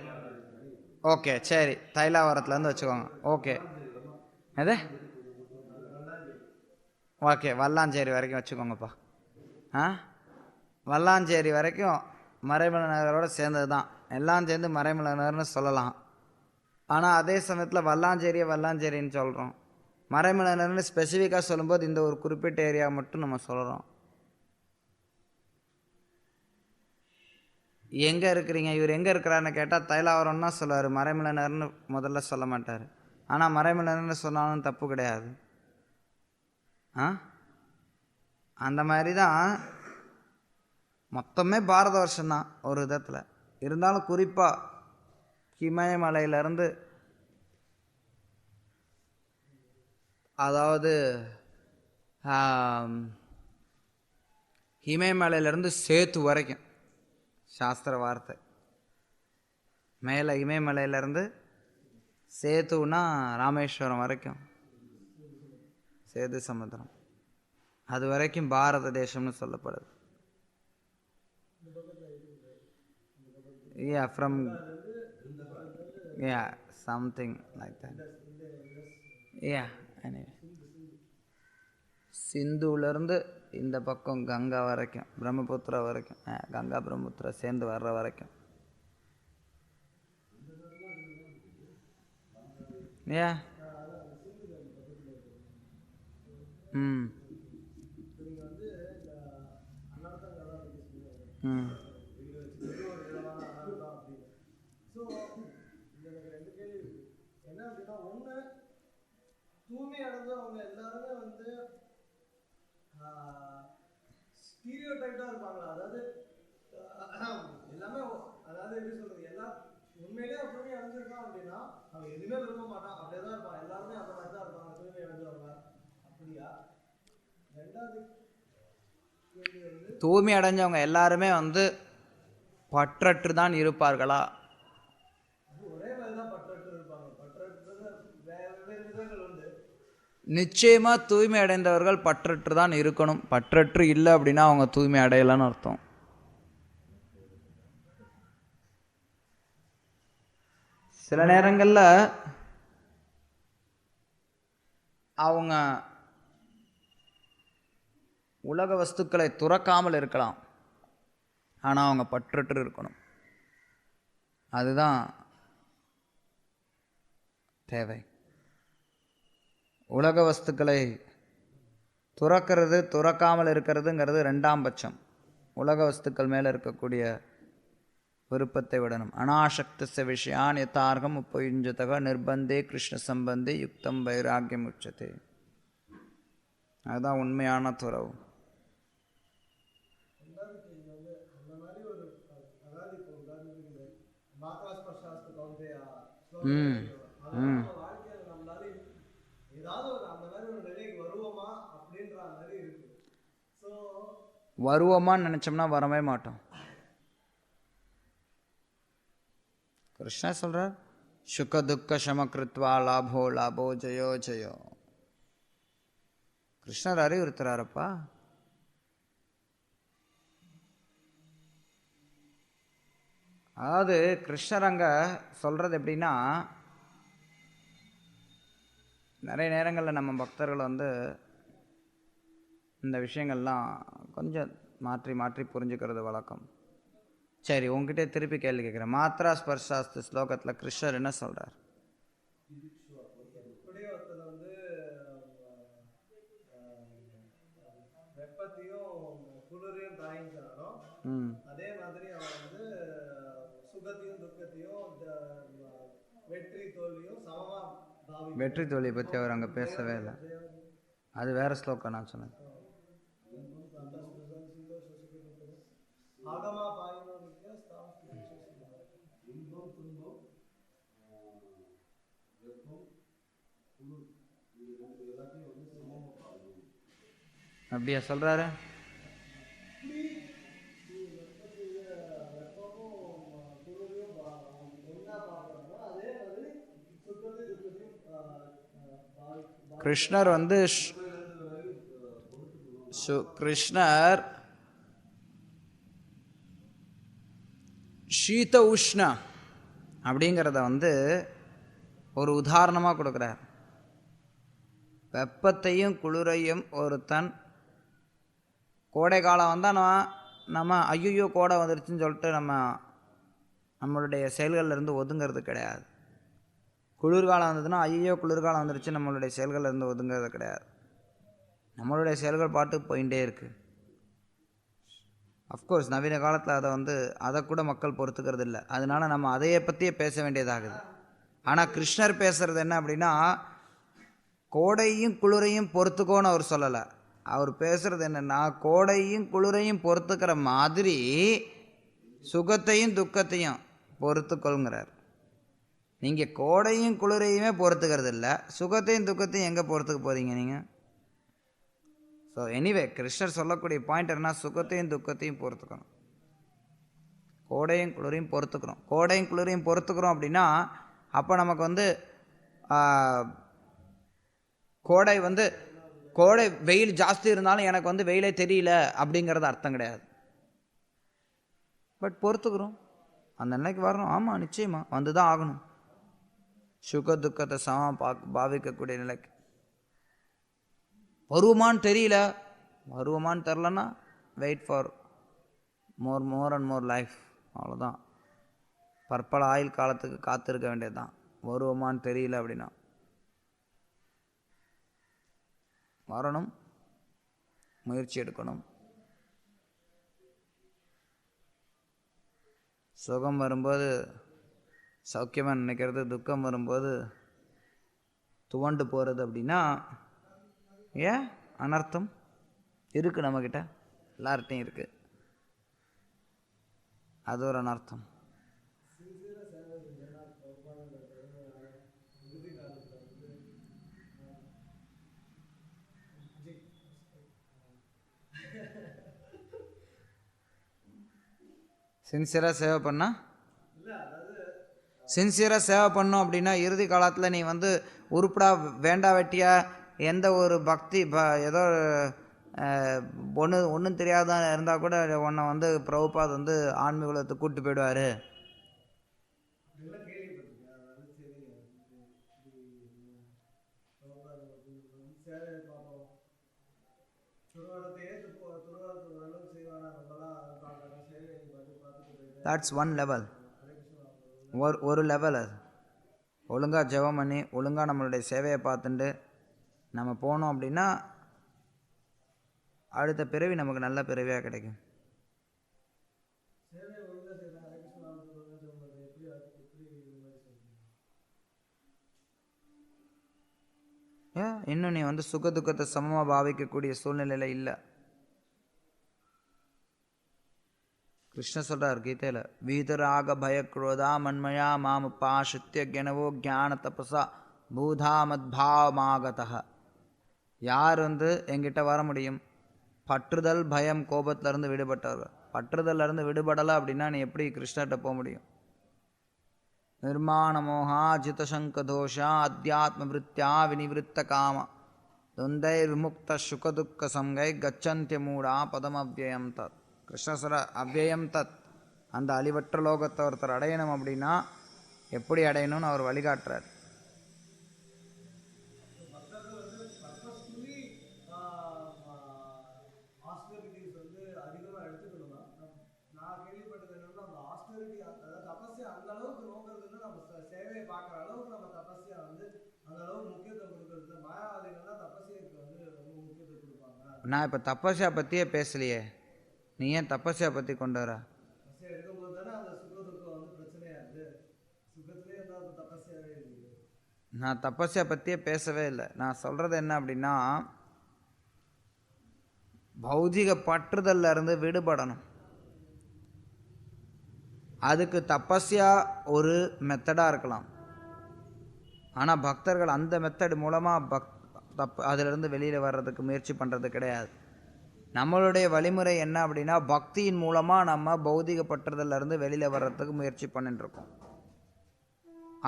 ஓகே, சரி, தைலாவரத்துலேருந்து வச்சுக்கோங்க. ஓகே, எது ஓகே, வல்லாஞ்சேரி வரைக்கும் வச்சுக்கோங்கப்பா. வல்லாஞ்சேரி வரைக்கும் மறைமலை நகரோட சேர்ந்தது தான், எல்லாம் சேர்ந்து மறைமலை நகர்னு சொல்லலாம். ஆனால் அதே சமயத்தில் வல்லாஞ்சேரின்னு சொல்கிறோம். மறைமலை நகர்னு ஸ்பெசிஃபிக்காக சொல்லும்போது இந்த ஒரு குறிப்பிட்ட ஏரியா மட்டும் நம்ம சொல்கிறோம். எங்கே இருக்கிறீங்க, இவர் எங்கே இருக்கிறாருன்னு கேட்டால் தைலாவரம்னா சொல்லுவார், மறைமலை நகர்னு முதல்ல சொல்ல மாட்டார். ஆனால் மறைமலை நகர்னு சொன்னாலும் தப்பு கிடையாது. அந்த மாதிரி தான் மொத்தமே பாரத வருஷம்தான் ஒரு விதத்தில். இருந்தாலும் குறிப்பாக இமயமலையிலேருந்து, அதாவது இமயமலையிலேருந்து சேத்து வரைக்கும் சாஸ்திர வார்த்தை. மேலே இமயமலையிலேருந்து சேத்துனா ராமேஸ்வரம் வரைக்கும், சேது சமுத்திரம், அது வரைக்கும் பாரத தேசம்னு சொல்லப்படுது. From something like that. Anyway, சிந்துலேருந்து இந்த பக்கம் கங்கா வரைக்கும், பிரம்மபுத்திரா வரைக்கும், கங்கா பிரம்மபுத்திரா சேர்ந்து வர்ற வரைக்கும். தூய்மை அடைஞ்சவங்க எல்லாருமே ஸ்டீரியோடைப்டா இருப்பாங்களா? அதாவது எல்லாமே, அதாவது எப்படி சொல்றது, எல்லாம் உண்மையிலேயே தூய்மை அடைஞ்சிருக்கான் அப்படின்னா அவன் எதுவுமே விரும்ப மாட்டான், அப்படியேதான் இருப்பான். எல்லாருமே அந்த மாதிரி தான் இருப்பாங்க தூய்மை அடைஞ்சவங்க. அப்படியா? ரெண்டாவது தூய்மை அடைஞ்சவங்க எல்லாருமே பற்றற்று தான் இருப்பார்களா? நிச்சயமா தூய்மை அடைந்தவர்கள் பற்றற்று தான் இருக்கணும். பற்றற்று இல்லை அப்படின்னா அவங்க தூய்மை அடையலன்னு அர்த்தம். சில நேரங்களில் அவங்க உலக வஸ்துக்களை துறக்காமல் இருக்கலாம், ஆனால் அவங்க பற்றற்று இருக்கணும். அதுதான் தேவை. உலக வஸ்துக்களை துறக்கிறது துறக்காமல் இருக்கிறதுங்கிறது ரெண்டாம் பட்சம். உலக வஸ்துக்கள் மேலே இருக்கக்கூடிய விருப்பத்தை விடணும். அனாசக்தஸ்ய விஷயான் யதார்கம் உபயுஞ்சதக நிர்பந்தே கிருஷ்ண சம்பந்தே யுக்தம் வைராக்கியம் உச்சதே. அதுதான் உண்மையான துறவு. வருவோமான்னு நினைச்சோம்னா வரவே மாட்டோம். கிருஷ்ணா சொல்றார், சுக துக்க சமகிருத்வா லாபோ லாபோ ஜெயோ ஜெயோ. கிருஷ்ணர் அறிவுறுத்துறாரப்பா. அதாவது கிருஷ்ணர் அங்க சொல்றது எப்படின்னா, நிறைய நேரங்களில் நம்ம பக்தர்கள் இந்த விஷயங்கள்லாம் கொஞ்சம் மாற்றி மாற்றி புரிஞ்சுக்கிறது வழக்கம். சரி, உங்ககிட்ட திருப்பி கேள்வி கேட்குறேன். மாத்ரா ஸ்பர்ஷாஸ்து ஸ்லோகத்தில் கிருஷ்ணர் என்ன சொல்றார்? வெற்றி தோல்வியை பற்றி அவர் அங்கே பேசவே இல்லை. அது வேற ஸ்லோகம் நான் சொன்னேன். அப்படியா சொல்றாரு? கிருஷ்ணர் கிருஷ்ணர் சீத உஷ்ண அப்படிங்கிறத ஒரு உதாரணமாக கொடுக்குறார். வெப்பத்தையும் குளிரையும் ஒருத்தன் கோடை காலம் வந்தால் நம்ம ஐயோ கோடை வந்துருச்சுன்னு சொல்லிட்டு நம்மளுடைய செயல்கள்லேருந்து ஒதுங்கிறது கிடையாது. குளிர்காலம் வந்ததுன்னா ஐயோ குளிர்காலம் வந்துருச்சு நம்மளுடைய செயல்கள்லேருந்து ஒதுங்கிறது கிடையாது. நம்மளுடைய செயல்கள் பாட்டு போயிட்டே இருக்குது. அஃப்கோர்ஸ் நவீன காலத்தில் அதை கூட மக்கள் பொறுத்துக்கிறது இல்லை. அதனால நம்ம அதையை பற்றியே பேச வேண்டியதாகுது. ஆனால் கிருஷ்ணர் பேசுகிறது என்ன அப்படின்னா, கோடையும் குளிரையும் பொறுத்துக்கோன்னு அவர் சொல்லலை. அவர் பேசுகிறது என்னென்னா, கோடையும் குளிரையும் பொறுத்துக்கிற மாதிரி சுகத்தையும் துக்கத்தையும் பொறுத்துக்கொள்கிறார். நீங்கள் கோடையும் குளிரையுமே பொறுத்துக்கிறது இல்லை, சுகத்தையும் துக்கத்தையும் எங்கே பொறுத்துக்க போகிறீங்க நீங்கள்? ஸோ எனிவே கிருஷ்ணர் சொல்லக்கூடிய பாயிண்ட் என்னன்னா, சுகத்தையும் துக்கத்தையும் பொறுத்துக்கணும். கோடையும் குளிரையும் பொறுத்துக்கிறோம். கோடையும் குளிரையும் பொறுத்துக்கிறோம் அப்படின்னா அப்போ நமக்கு கோடை வெயில் ஜாஸ்தி இருந்தாலும் எனக்கு வெயிலே தெரியல அப்படிங்கிறது அர்த்தம் கிடையாது. பட் பொறுத்துக்கிறோம், அந்த நிலைக்கு வரணும். ஆமாம், நிச்சயமாக வந்து தான் ஆகணும். சுக துக்கத்தை பாவிக்கக்கூடிய நிலைக்கு வருமானு தெரியல, வருமானு தெரிலன்னா wait for more and more life, அவ்வளோதான். பற்பல ஆயுள் காலத்துக்கு காத்திருக்க வேண்டியது தான். வருவோமான்னு தெரியல அப்படின்னா வரணும், முயற்சி எடுக்கணும். சுகம் வரும்போது சௌக்கியமாக நினைக்கிறது, துக்கம் வரும்போது துவண்டு போகிறது அப்படின்னா ஏன் அனர்த்தம் இருக்குது நம்மக்கிட்ட, எல்லார்ட்டையும் இருக்குது. அது ஒரு அனர்த்தம். சின்சியராக சேவை பண்ணால் சின்சியராக சேவை பண்ணோம் அப்படின்னா இறுதி காலத்தில் நீ உருப்படா வேண்டா வெட்டியா எந்த ஒரு பக்தி ஏதோ ஒன்றும் தெரியாத இருந்தால் கூட உன்னை பிரபுபாத் ஆன்மீகத்துக்கு கூப்பிட்டு போயிடுவார். தட்ஸ் ஒன் லெவல், ஒரு லெவல். அது ஒழுங்காக ஜெபம் பண்ணி ஒழுங்காக நம்மளுடைய சேவையை பார்த்துட்டு நம்ம போனோம் அப்படின்னா அடுத்த பிறவி நமக்கு நல்ல பிறவியாக கிடைக்கும். இன்னும் நீ சுக துக்கத்தை சமமாக பாவிக்கக்கூடிய சூழ்நிலையில் இல்லை. கிருஷ்ண சொல்கிறார் கீதையில், வீதராக பயக்ரோதா மன்மயா மாமுபாசித்ய கணவோ ஞான தபசா பூதா மத்பாவமாகதா. யார் என்கிட்ட வர முடியும்? பற்றுதல் பயம் கோபத்திலேருந்து விடுபட்டவர்கள். பற்றுதல்லேருந்து விடுபடலை அப்படின்னா நீ எப்படி கிருஷ்ணர்கிட்ட போக முடியும்? நிர்மாண மோகா ஜிதசங்க தோஷா அத்தியாத்ம விருத்தியா வினிவிருத்த காம துந்தை விமுக்த சுகதுக்க சங்கை கச்சந்திய மூடா பதம் அவ்யயம் தத். கிருஷ்ணஸ்வர அவ்யயம் தத். அந்த அழிவற்ற லோகத்தை ஒருத்தர் அடையணும் அப்படின்னா எப்படி அடையணும்னு அவர் வழிகாட்டுறார். நான் இப்போ தபஸ்யா பற்றியே பேசலையே, நீ ஏன் தபஸ்யா பற்றி கொண்டு வர? நான் தபஸ்யா பற்றியே பேசவே இல்லை. நான் சொல்கிறது என்ன அப்படின்னா, பௌதிக பற்றுதல்ல இருந்து விடுபடணும். அதுக்கு தபஸ்யா ஒரு மெத்தடாக இருக்கலாம். ஆனால் பக்தர்கள் அந்த மெத்தட் மூலமாக அதிலிருந்து வெளியில் வர்றதுக்கு முயற்சி பண்ணுறது கிடையாது. நம்மளுடைய வழிமுறை என்ன அப்படின்னா, பக்தியின் மூலமாக நம்ம பௌதிக பற்றுதல்லேருந்து வெளியில் வர்றதுக்கு முயற்சி பண்ணிட்டுருக்கோம்.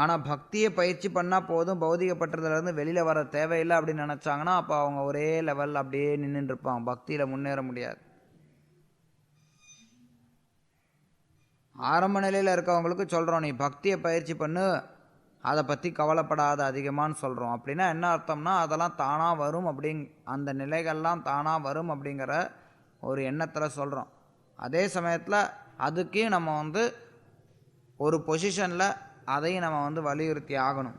ஆனால் பக்தியை பயிற்சி பண்ணால் போதும், பௌதிக பற்றுதல்லேருந்து வெளியில் வர தேவையில்லை அப்படின்னு நினச்சாங்கன்னா அப்போ அவங்க ஒரே லெவல் அப்படியே நின்றுருப்பாங்க, பக்தியில் முன்னேற முடியாது. ஆரம்ப நிலையில் இருக்கவங்களுக்கு சொல்கிறோம், நீ பக்தியை பயிற்சி பண்ணு, அதை பற்றி கவலைப்படாத அதிகமானு சொல்கிறோம். அப்படின்னா என்ன அர்த்தம்னா அதெல்லாம் தானாக வரும் அந்த நிலைகள்லாம் தானாக வரும் அப்படிங்கிற ஒரு எண்ணத்தில் சொல்கிறோம். அதே சமயத்தில் அதுக்கே நம்ம ஒரு பொசிஷனில் அதையும் நம்ம வலியுறுத்தி ஆகணும்.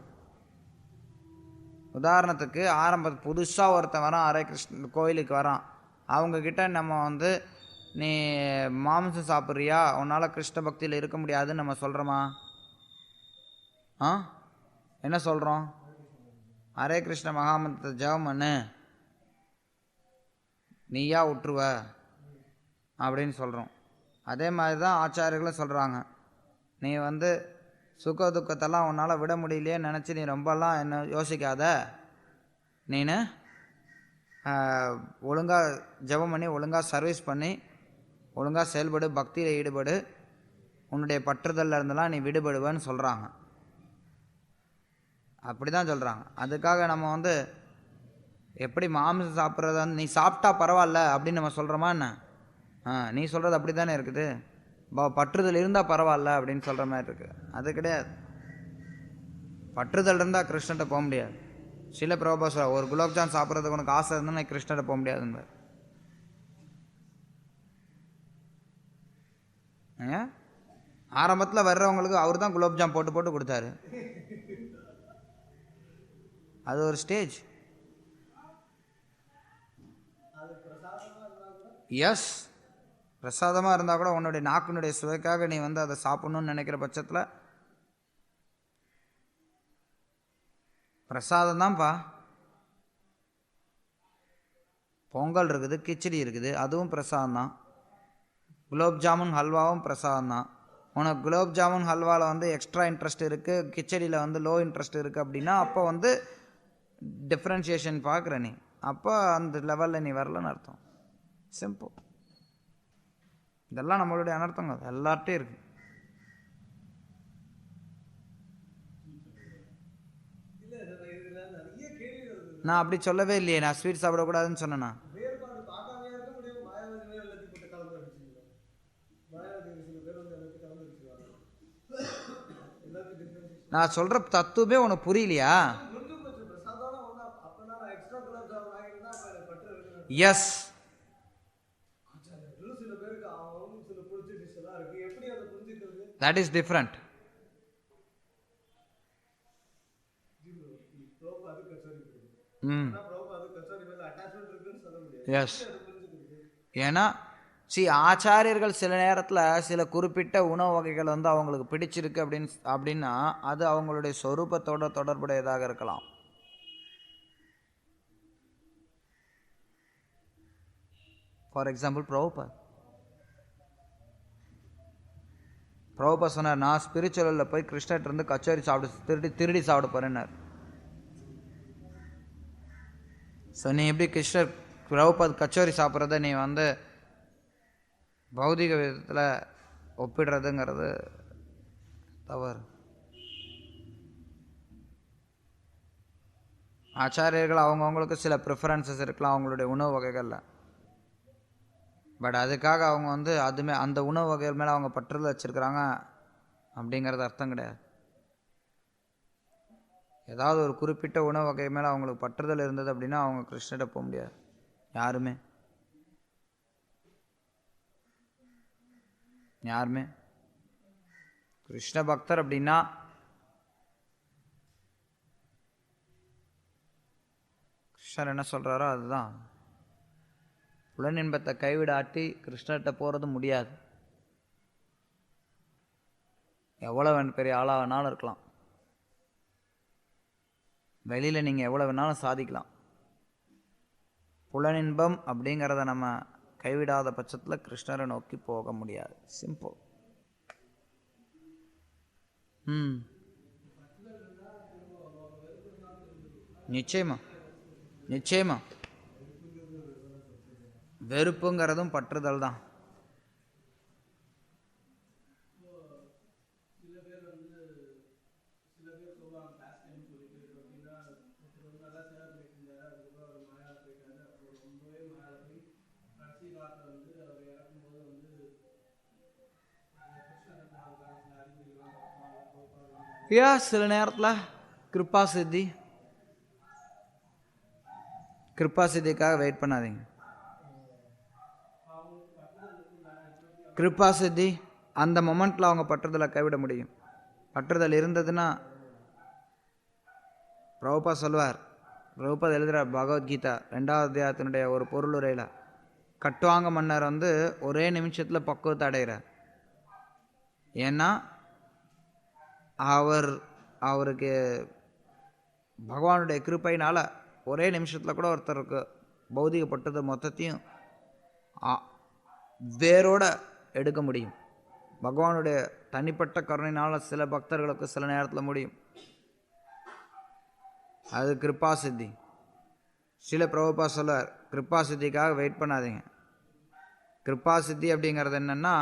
உதாரணத்துக்கு புதுசாக ஒருத்தன் வரான், ஹரே கிருஷ்ண கோயிலுக்கு வரான். அவங்கக்கிட்ட நம்ம நீ மாம்சம் சாப்பிட்றியா, உன்னால் கிருஷ்ண பக்தியில் இருக்க முடியாதுன்னு நம்ம சொல்கிறோமா? என்ன சொல்கிறோம்? ஹரே கிருஷ்ண மகாமந்திரத்தை ஜெபம் பண்ணு, நீயா விட்டுருவ அப்படின்னு சொல்கிறோம். அதே மாதிரி தான் ஆச்சாரியர்களும் சொல்கிறாங்க, நீ சுக துக்கத்தெல்லாம் உன்னால் விட முடியலையே நினச்சி நீ ரொம்பலாம் என்ன யோசிக்காத, நீனு ஒழுங்காக ஜெபம் பண்ணி ஒழுங்காக சர்வீஸ் பண்ணி ஒழுங்காக செயல்படு, பக்தியில் ஈடுபடு, உன்னுடைய பற்றுதலில் இருந்தெல்லாம் நீ விடுபடுவேன்னு சொல்கிறாங்க. அப்படி தான் சொல்கிறாங்க. அதுக்காக நம்ம எப்படி மாமிசம் சாப்பிட்றத நீ சாப்பிட்டா பரவாயில்ல அப்படின்னு நம்ம சொல்கிறோமா என்ன? நீ சொல்கிறது அப்படி தானே இருக்குது, பற்றுதல் இருந்தால் பரவாயில்ல அப்படின்னு சொல்கிற மாதிரி இருக்குது. அது கிடையாது. பற்றுதல் இருந்தால் கிருஷ்ணன்ட்ட போக முடியாது. சில பிரபா ஒரு குலோப்ஜாம் சாப்பிட்றதுக்கு உனக்கு ஆசை இருந்தால் நான் கிருஷ்ணன்ட்ட போக முடியாதுங்க. ஆரம்பத்தில் வர்றவங்களுக்கு அவர் தான் குலோப்ஜாம் போட்டு போட்டு கொடுத்தாரு. அது ஒரு ஸ்டேஜ். எஸ், பிரசாதமாக இருந்தால் கூட உன்னுடைய நாக்கினுடைய சுவைக்காக நீ அதை சாப்பிடணும்னு நினைக்கிற பட்சத்தில் பிரசாதம் தான்ப்பா. பொங்கல் இருக்குது, கிச்சடி இருக்குது, அதுவும் பிரசாதம் தான். குலோப் ஜாமுன் ஹல்வாவும் பிரசாதம் தான். உனக்கு குலோப் ஜாமுன் ஹல்வாவில் எக்ஸ்ட்ரா இன்ட்ரெஸ்ட் இருக்குது, கிச்சடியில் லோ இன்ட்ரெஸ்ட் இருக்குது அப்படின்னா அப்போ டிஃப்ரென்ஷியேஷன் பார்க்குற நீ, அப்போ அந்த லெவலில் நீ வரலன்னு அர்த்தம். சிம்பிள். இதெல்லாம் நம்மளுடைய அனர்த்தங்கள் எல்லார்ட்டையும் இருக்கு. நான் அப்படி சொல்லவே இல்லையே, நான் ஸ்வீட் சாப்பிடக்கூடாதுன்னு சொன்னேன்னா? நான் சொல்ற தத்துவமே உனக்கு புரியலையா? Yes, that is different. Yes, ஏன்னா ஆச்சாரியர்கள் சில நேரத்தில் சில குறிப்பிட்ட உணவு வகைகள் அவங்களுக்கு பிடிச்சிருக்கு அப்படின்னா அது அவங்களுடைய சொரூபத்தோட தொடர்புடையதாக இருக்கலாம். ஃபார் எக்ஸாம்பிள் பிரபுபா சொன்னார், நான் ஸ்பிரிச்சுவலில் போய் கிருஷ்ணர்கிட்ட இருந்து கச்சோரி திருடி சாப்பிட போறேன்னார். ஸோ நீ எப்படி பிரபுபாத் கச்சோரி சாப்பிட்றத நீ பௌதிக விதத்தில் ஒப்பிடுறதுங்கிறது தவறு. ஆச்சாரியர்கள் அவங்கவுங்களுக்கு சில ப்ரிஃபரன்சஸ் இருக்கலாம் அவங்களுடைய உணவு வகைகளில். பட் அதுக்காக அவங்க அதுமே அந்த உணவு வகைகள் மேலே அவங்க பற்றுதல் வச்சுருக்கிறாங்க அப்படிங்கிறது அர்த்தம் கிடையாது. ஏதாவது ஒரு குறிப்பிட்ட உணவு வகை மேலே அவங்களுக்கு பற்றுதல் இருந்தது அப்படின்னா அவங்க கிருஷ்ணர்கிட்ட போக முடியாது யாருமே. கிருஷ்ண பக்தர் அப்படின்னா கிருஷ்ணர் என்ன சொல்கிறாரோ அதுதான். புலனின்பத்தை கைவிடாட்டி கிருஷ்ணர்கிட்ட போகிறது முடியாது. எவ்வளோ பெரிய ஆளாக வேணாலும் இருக்கலாம், வெளியில் நீங்கள் எவ்வளோ வேணாலும் சாதிக்கலாம், புலனின்பம் அப்படிங்கிறத நம்ம கைவிடாத பட்சத்தில் கிருஷ்ணரை நோக்கி போக முடியாது. சிம்பிள். நிச்சயமா நிச்சயமா. வெறுப்புங்கிறதும் பற்றுதல் தான். ஏன் சில நேரத்தில் கிருபா சித்திக்காக வெயிட் பண்ணாதீங்க. கிருபா சித்தி அந்த மொமெண்ட்டில் அவங்க பற்றுதலை கைவிட முடியும். பற்றுதல் இருந்ததுன்னா பிரபுபா சொல்வார், பிரபுபாத் எழுதுகிறார் பகவத்கீதா 2வது அத்தியாயத்தினுடைய ஒரு பொருளுரையில், கட்டுவாங்க மன்னர் ஒரே நிமிஷத்தில் பக்குவத்தை அடைகிறார். ஏன்னா அவருக்கு பகவானுடைய கிருப்பையினால் ஒரே நிமிஷத்தில் கூட ஒருத்தருக்கு பௌதிகப்பட்டது மொத்தத்தையும் வேரோட எடுக்க முடியும். பகவானுடைய தனிப்பட்ட கருணையினால் சில பக்தர்களுக்கு சில நேரத்தில் முடியும். அது கிருபா சித்தி. ஸ்ரீல பிரபுபா சொல்வார், கிருபா சித்திக்காக வெயிட் பண்ணாதீங்க. கிருபா சித்தி அப்படிங்கிறது என்னென்னா,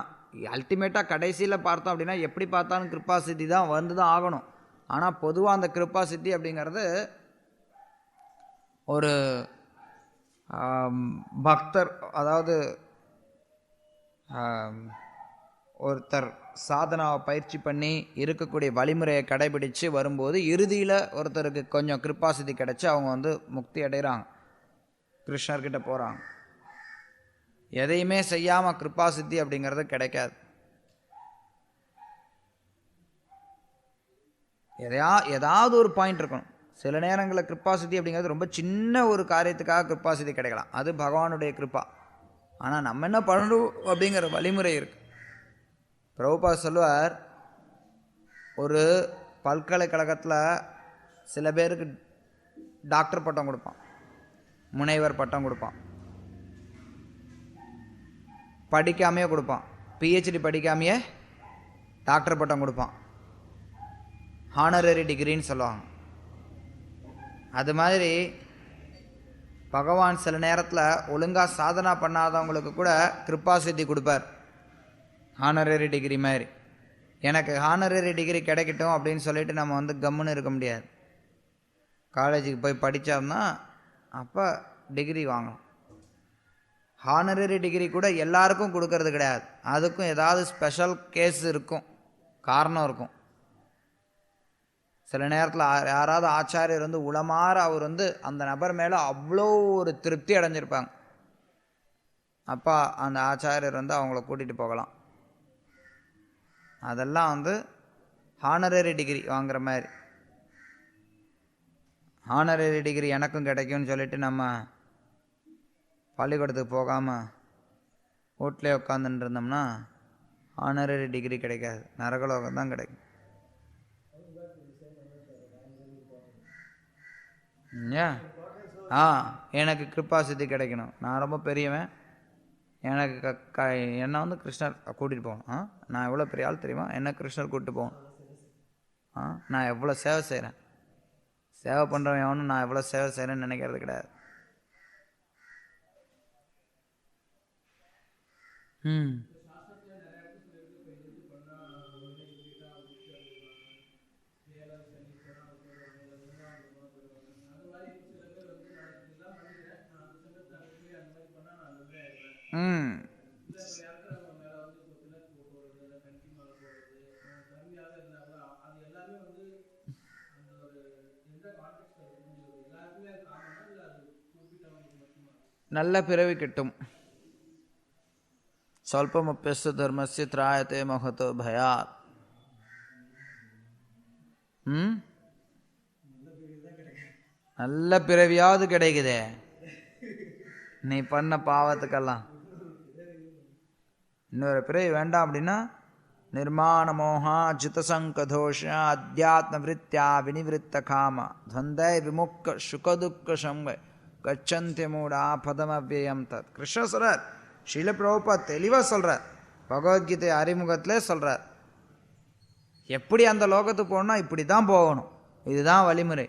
அல்டிமேட்டாக கடைசியில் பார்த்தோம் அப்படின்னா எப்படி பார்த்தாலும் கிருபா சித்தி தான் தான் ஆகணும். ஆனால் பொதுவாக அந்த கிருபா சித்தி அப்படிங்கிறது ஒரு பக்தர், அதாவது ஒருத்தர் சாதனாவை பயிற்சி பண்ணி இருக்கக்கூடிய வழிமுறையை கடைபிடித்து வரும்போது இறுதியில் ஒருத்தருக்கு கொஞ்சம் கிருபாசித்தி கிடச்சி அவங்க முக்தி அடைகிறாங்க, கிருஷ்ணர்கிட்ட போகிறாங்க. எதையுமே செய்யாமல் கிருபாசித்தி அப்படிங்கிறது கிடைக்காது. ஏதாவது ஒரு பாயிண்ட் இருக்கணும். சில நேரங்களில் கிருபாசித்தி அப்படிங்கிறது ரொம்ப சின்ன ஒரு காரியத்துக்காக கிருபாசித்தி கிடைக்கலாம், அது பகவானுடைய கிருப்பா. ஆனால் நம்ம என்ன பண்ணணும் அப்படிங்கிற வழிமுறை இருக்குது. பிரபுபாத் சொல்லுவார், ஒரு பல்கலைக்கழகத்தில் சில பேருக்கு டாக்டர் பட்டம் கொடுப்பான், முனைவர் பட்டம் கொடுப்பான், படிக்காமையே கொடுப்பான், பிஹெச்டி படிக்காமையே டாக்டர் பட்டம் கொடுப்பான், ஹானரரி டிகிரின்னு சொல்லுவாங்க. அது மாதிரி பகவான் சில நேரத்தில் ஒழுங்காக சாதனா பண்ணாதவங்களுக்கு கூட கிருபாசித்தி கொடுப்பார், ஹானரரி டிகிரி மாதிரி. எனக்கு ஹானரரி டிகிரி கிடைக்கட்டும் அப்படின்னு சொல்லிட்டு நம்ம கம்முன்னு இருக்க முடியாது. காலேஜுக்கு போய் படித்தோம்னா அப்போ டிகிரி வாங்கணும். ஹானரரி டிகிரி கூட எல்லாருக்கும் கொடுக்கறது கிடையாது, அதுக்கும் ஏதாவது ஸ்பெஷல் கேஸ் இருக்கும், காரணம் இருக்கும். சில நேரத்தில் யாராவது ஆச்சாரியர் உளமாற அவர் அந்த நபர் மேலே அவ்வளோ ஒரு திருப்தி அடைஞ்சிருப்பாங்க, அப்போ அந்த ஆச்சாரியர் அவங்கள கூட்டிகிட்டு போகலாம். அதெல்லாம் ஹானரரி டிகிரி வாங்குற மாதிரி. ஹானரரி டிகிரி எனக்கும் கிடைக்கும்னு சொல்லிட்டு நம்ம பள்ளிக்கூடத்துக்கு போகாமல் வீட்டிலே உட்காந்துட்டு இருந்தோம்னா ஹானரரி டிகிரி கிடைக்காது, நரகலோகம் தான் கிடைக்கும். எனக்கு கிருபாசித்தி கிடைக்கணும், நான் ரொம்ப பெரியவன், எனக்கு என்னை கிருஷ்ணர் கூட்டிகிட்டு போகணும். நான் எவ்வளோ பெரிய ஆள் தெரியுமா, என்ன கிருஷ்ணர் கூப்பிட்டு போகணும். நான் எவ்வளோ சேவை செய்கிறேன், சேவை பண்ணுறவன் எவனும் நான் எவ்வளோ சேவை செய்கிறேன்னு நினைக்கிறது கிடையாது. நல்ல பிறவி கிட்டும். சொல்பமப்யஸ்ய தர்மஸ்ய த்ராயதே மஹதோ பயாத். நல்ல பிறவியாவது கிடைக்குதே நீ பண்ண பாவத்துக்கெல்லாம். இன்னொரு பிறவி வேண்டாம் அப்படின்னா நிர்மாண மோகா ஜிதசங்கதோஷ அத்தியாத்ம விருத்தியா வினிவிருத்த காம துவந்தை விமுக்க சுகதுக்க சங்க கச்சந்திய மூடா பதமவ்யம் தத். கிருஷ்ண சொல்றார், ஸ்ரீல பிரபுபாத் தெளிவாக சொல்கிறார், பகவத்கீதை அறிமுகத்திலே சொல்கிறார், எப்படி அந்த லோகத்துக்கு போகணும்னா இப்படி தான் போகணும், இதுதான் வழிமுறை.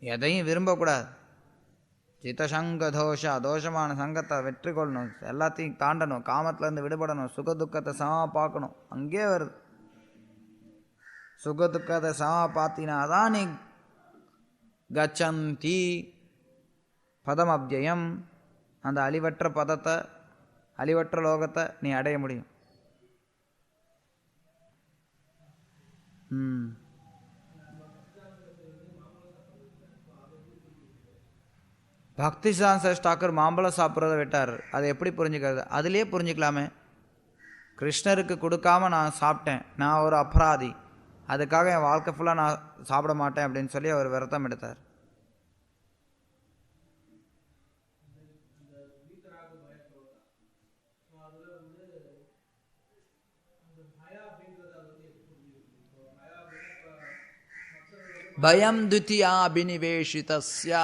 எதையும் விரும்பக்கூடாது. ஜிதசங்க தோஷ தோஷமான சங்கத்தை வெற்றி கொள்ளணும், எல்லாத்தையும் தாண்டணும், காமத்திலேருந்து விடுபடணும், சுகதுக்கத்தை சமமாக பார்க்கணும். அங்கே வருது, சுகதுக்கத்தை சமமாக பார்த்தினாதான் நீ கச்சந்தி பதம் அவ்யயம், அந்த அழிவற்ற பதத்தை அழிவற்ற லோகத்தை நீ அடைய முடியும். பக்தி சித்தாந்த டாக்கர் மாம்பழம் சாப்பிட்றத விட்டார். அதை எப்படி புரிஞ்சுக்கிறது? அதுலேயே புரிஞ்சுக்கலாமே. கிருஷ்ணருக்கு கொடுக்காம நான் சாப்பிட்டேன், நான் ஒரு அபராதி, அதுக்காக என் வாழ்க்கை ஃபுல்லாக நான் சாப்பிட மாட்டேன் அப்படின்னு சொல்லி அவர் விரதம் எடுத்தார். பயம் துத்தியா அபினிவேஷிதஸ்ய.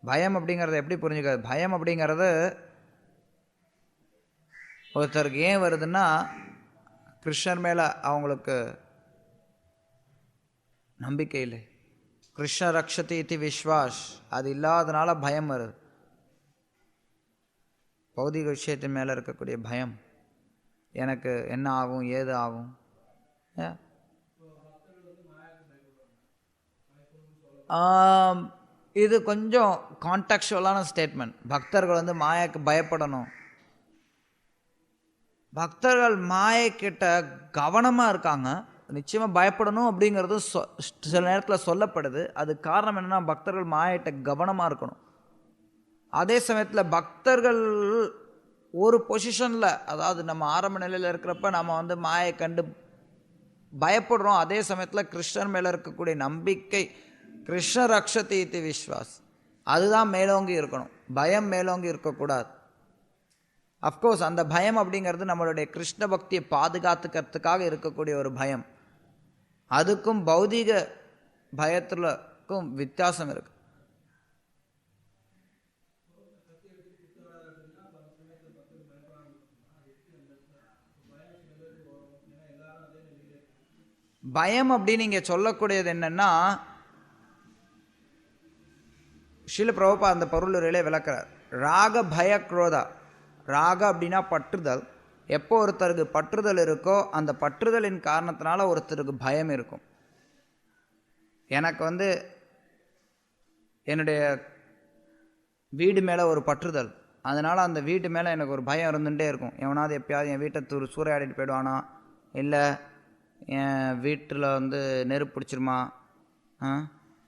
பயம் அப்படிங்கிறத எப்படி புரிஞ்சுக்கிறது? பயம் அப்படிங்கிறது ஒருத்தருக்கு ஏன் வருதுன்னா, கிருஷ்ணர் மேலே அவங்களுக்கு நம்பிக்கை இல்லை. கிருஷ்ண ரக்ஷதி இது விஸ்வாஸ், அது இல்லாதனால பயம் வருது. பௌதிக விஷயத்தின் மேலே இருக்கக்கூடிய பயம், எனக்கு என்ன ஆகும் ஏது ஆகும். இது கொஞ்சம் கான்டெக்சுவலான ஸ்டேட்மெண்ட். பக்தர்கள் வந்து மாயாக்கு பயப்படணும். பக்தர்கள் மாயக்கிட்ட கவனமாக இருக்காங்க, நிச்சயமாக பயப்படணும் அப்படிங்கிறது சில நேரத்தில் சொல்லப்படுது. அது காரணம் என்னென்னா, பக்தர்கள் மாயிட்ட கவனமாக இருக்கணும். அதே சமயத்தில் பக்தர்கள் ஒரு பொசிஷனில், அதாவது நம்ம ஆரம்ப நிலையில் இருக்கிறப்ப நம்ம வந்து மாயை கண்டு பயப்படுறோம். அதே சமயத்தில் கிருஷ்ணர் மேலே இருக்கக்கூடிய நம்பிக்கை, கிருஷ்ண ரக்ஷதி இது விஸ்வாஸ், அதுதான் மேலோங்கி இருக்கணும். பயம் மேலோங்கி இருக்கக்கூடாது. அஃப்கோர்ஸ் அந்த பயம் அப்படிங்கிறது நம்மளுடைய கிருஷ்ண பக்தியை பாதுகாத்துக்கிறதுக்காக இருக்கக்கூடிய ஒரு பயம். அதுக்கும் பௌதிக பயத்துக்கும் வித்தியாசம் இருக்கு. பயம் அப்படின்னு நீங்க சொல்லக்கூடியது என்னன்னா, ஸ்ரீல பிரபுபாத் அந்த பொருளுரையிலே விளக்குறார். ராக பய குரோதா. ராக அப்படின்னா பற்றுதல். எப்போ ஒருத்தருக்கு பற்றுதல் இருக்கோ, அந்த பற்றுதலின் காரணத்தினால ஒருத்தருக்கு பயம் இருக்கும். எனக்கு வந்து என்னுடைய வீடு மேலே ஒரு பற்றுதல், அதனால் அந்த வீட்டு மேலே எனக்கு ஒரு பயம் இருந்துகிட்டே இருக்கும். எவனாவது எப்பயாவது என் வீட்டை சூறையாடிட்டு போயிடுவானா, இல்லை என் வீட்டில் வந்து நெருப்பு பிடிச்சிருமா,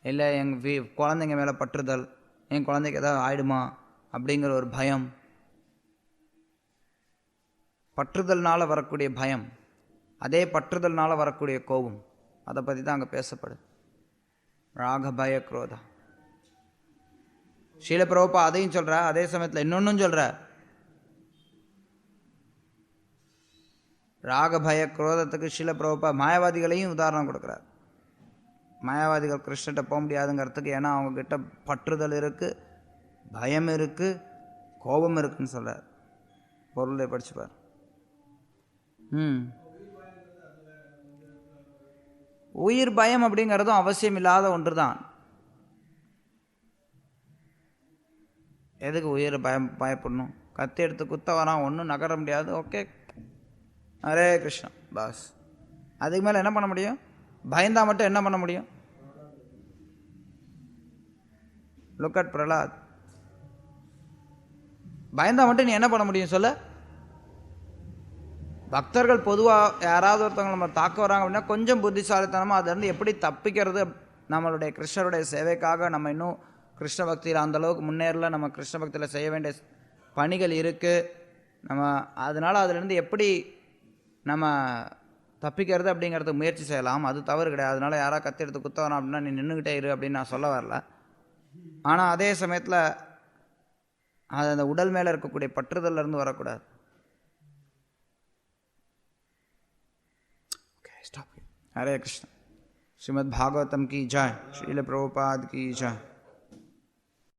இல்லை எங்கள் குழந்தைங்க மேலே பற்றுதல், என் குழந்தைக்கு ஏதாவது ஆயிடுமா அப்படிங்கிற ஒரு பயம். பற்றுதல்னால வரக்கூடிய பயம், அதே பற்றுதல்னால வரக்கூடிய கோபம், அதை பற்றி தான் அங்கே பேசப்படுது. ராக பய குரோதா. ஸ்ரீல பிரபுபாத் அதையும் சொல்ற, அதே சமயத்தில் இன்னொன்னும் சொல்ற. ராக பய குரோதத்துக்கு ஸ்ரீல பிரபுபாத் மாயாவாதிகளையும் உதாரணம் கொடுக்குறார். மாயாவாதிகள் கிருஷ்ணகிட்ட போக முடியாதுங்கிறதுக்கு, ஏன்னா அவங்கக்கிட்ட பற்றுதல் இருக்குது, பயம் இருக்குது, கோபம் இருக்குன்னு சொல்கிறார். பொருளை படிச்சுப்பார். உயிர் பயம் அப்படிங்கிறதும் அவசியம் இல்லாத ஒன்று தான். எதுக்கு உயிர் பயப்படணும்? கத்தி எடுத்து குத்த வரான், ஒன்றும் நகர முடியாது, ஓகே ஹரே கிருஷ்ணா பாஸ். அதுக்கு மேலே என்ன பண்ண முடியும்? பயந்தா மட்டும் என்ன பண்ண முடியும்? Look at Pralhad. பயந்தா மட்டும் நீ என்ன பண்ண முடியும் சொல்ல? பக்தர்கள் பொதுவாக யாராவது ஒருத்தவங்க நம்ம தாக்க வராங்க அப்படின்னா கொஞ்சம் புத்திசாலித்தனமாக அதுலேருந்து எப்படி தப்பிக்கிறது. நம்மளுடைய கிருஷ்ணருடைய சேவைக்காக நம்ம இன்னும் கிருஷ்ண பக்தியில் அந்தளவுக்கு முன்னேறல. நம்ம கிருஷ்ண பக்தியில் செய்ய வேண்டிய பணிகள் இருக்குது. நம்ம அதனால் அதுலேருந்து எப்படி நம்ம தப்பிக்கிறது அப்படிங்கிறதுக்கு முயற்சி செய்யலாம். அது தவறு கிடையாது. அதனால் யாராவது கத்தி எடுத்து குத்த வரோம் அப்படின்னா நீ நின்றுக்கிட்டே இரு அப்படின்னு நான் சொல்ல வரல. ஆனால் அதே சமயத்தில் அது அந்த உடல் மேலே இருக்கக்கூடிய பற்றுதல்லேருந்து வரக்கூடாது. हरे कृष्ण. श्रीमद् भागवतम की जय. श्रील प्रभुपाद की जय.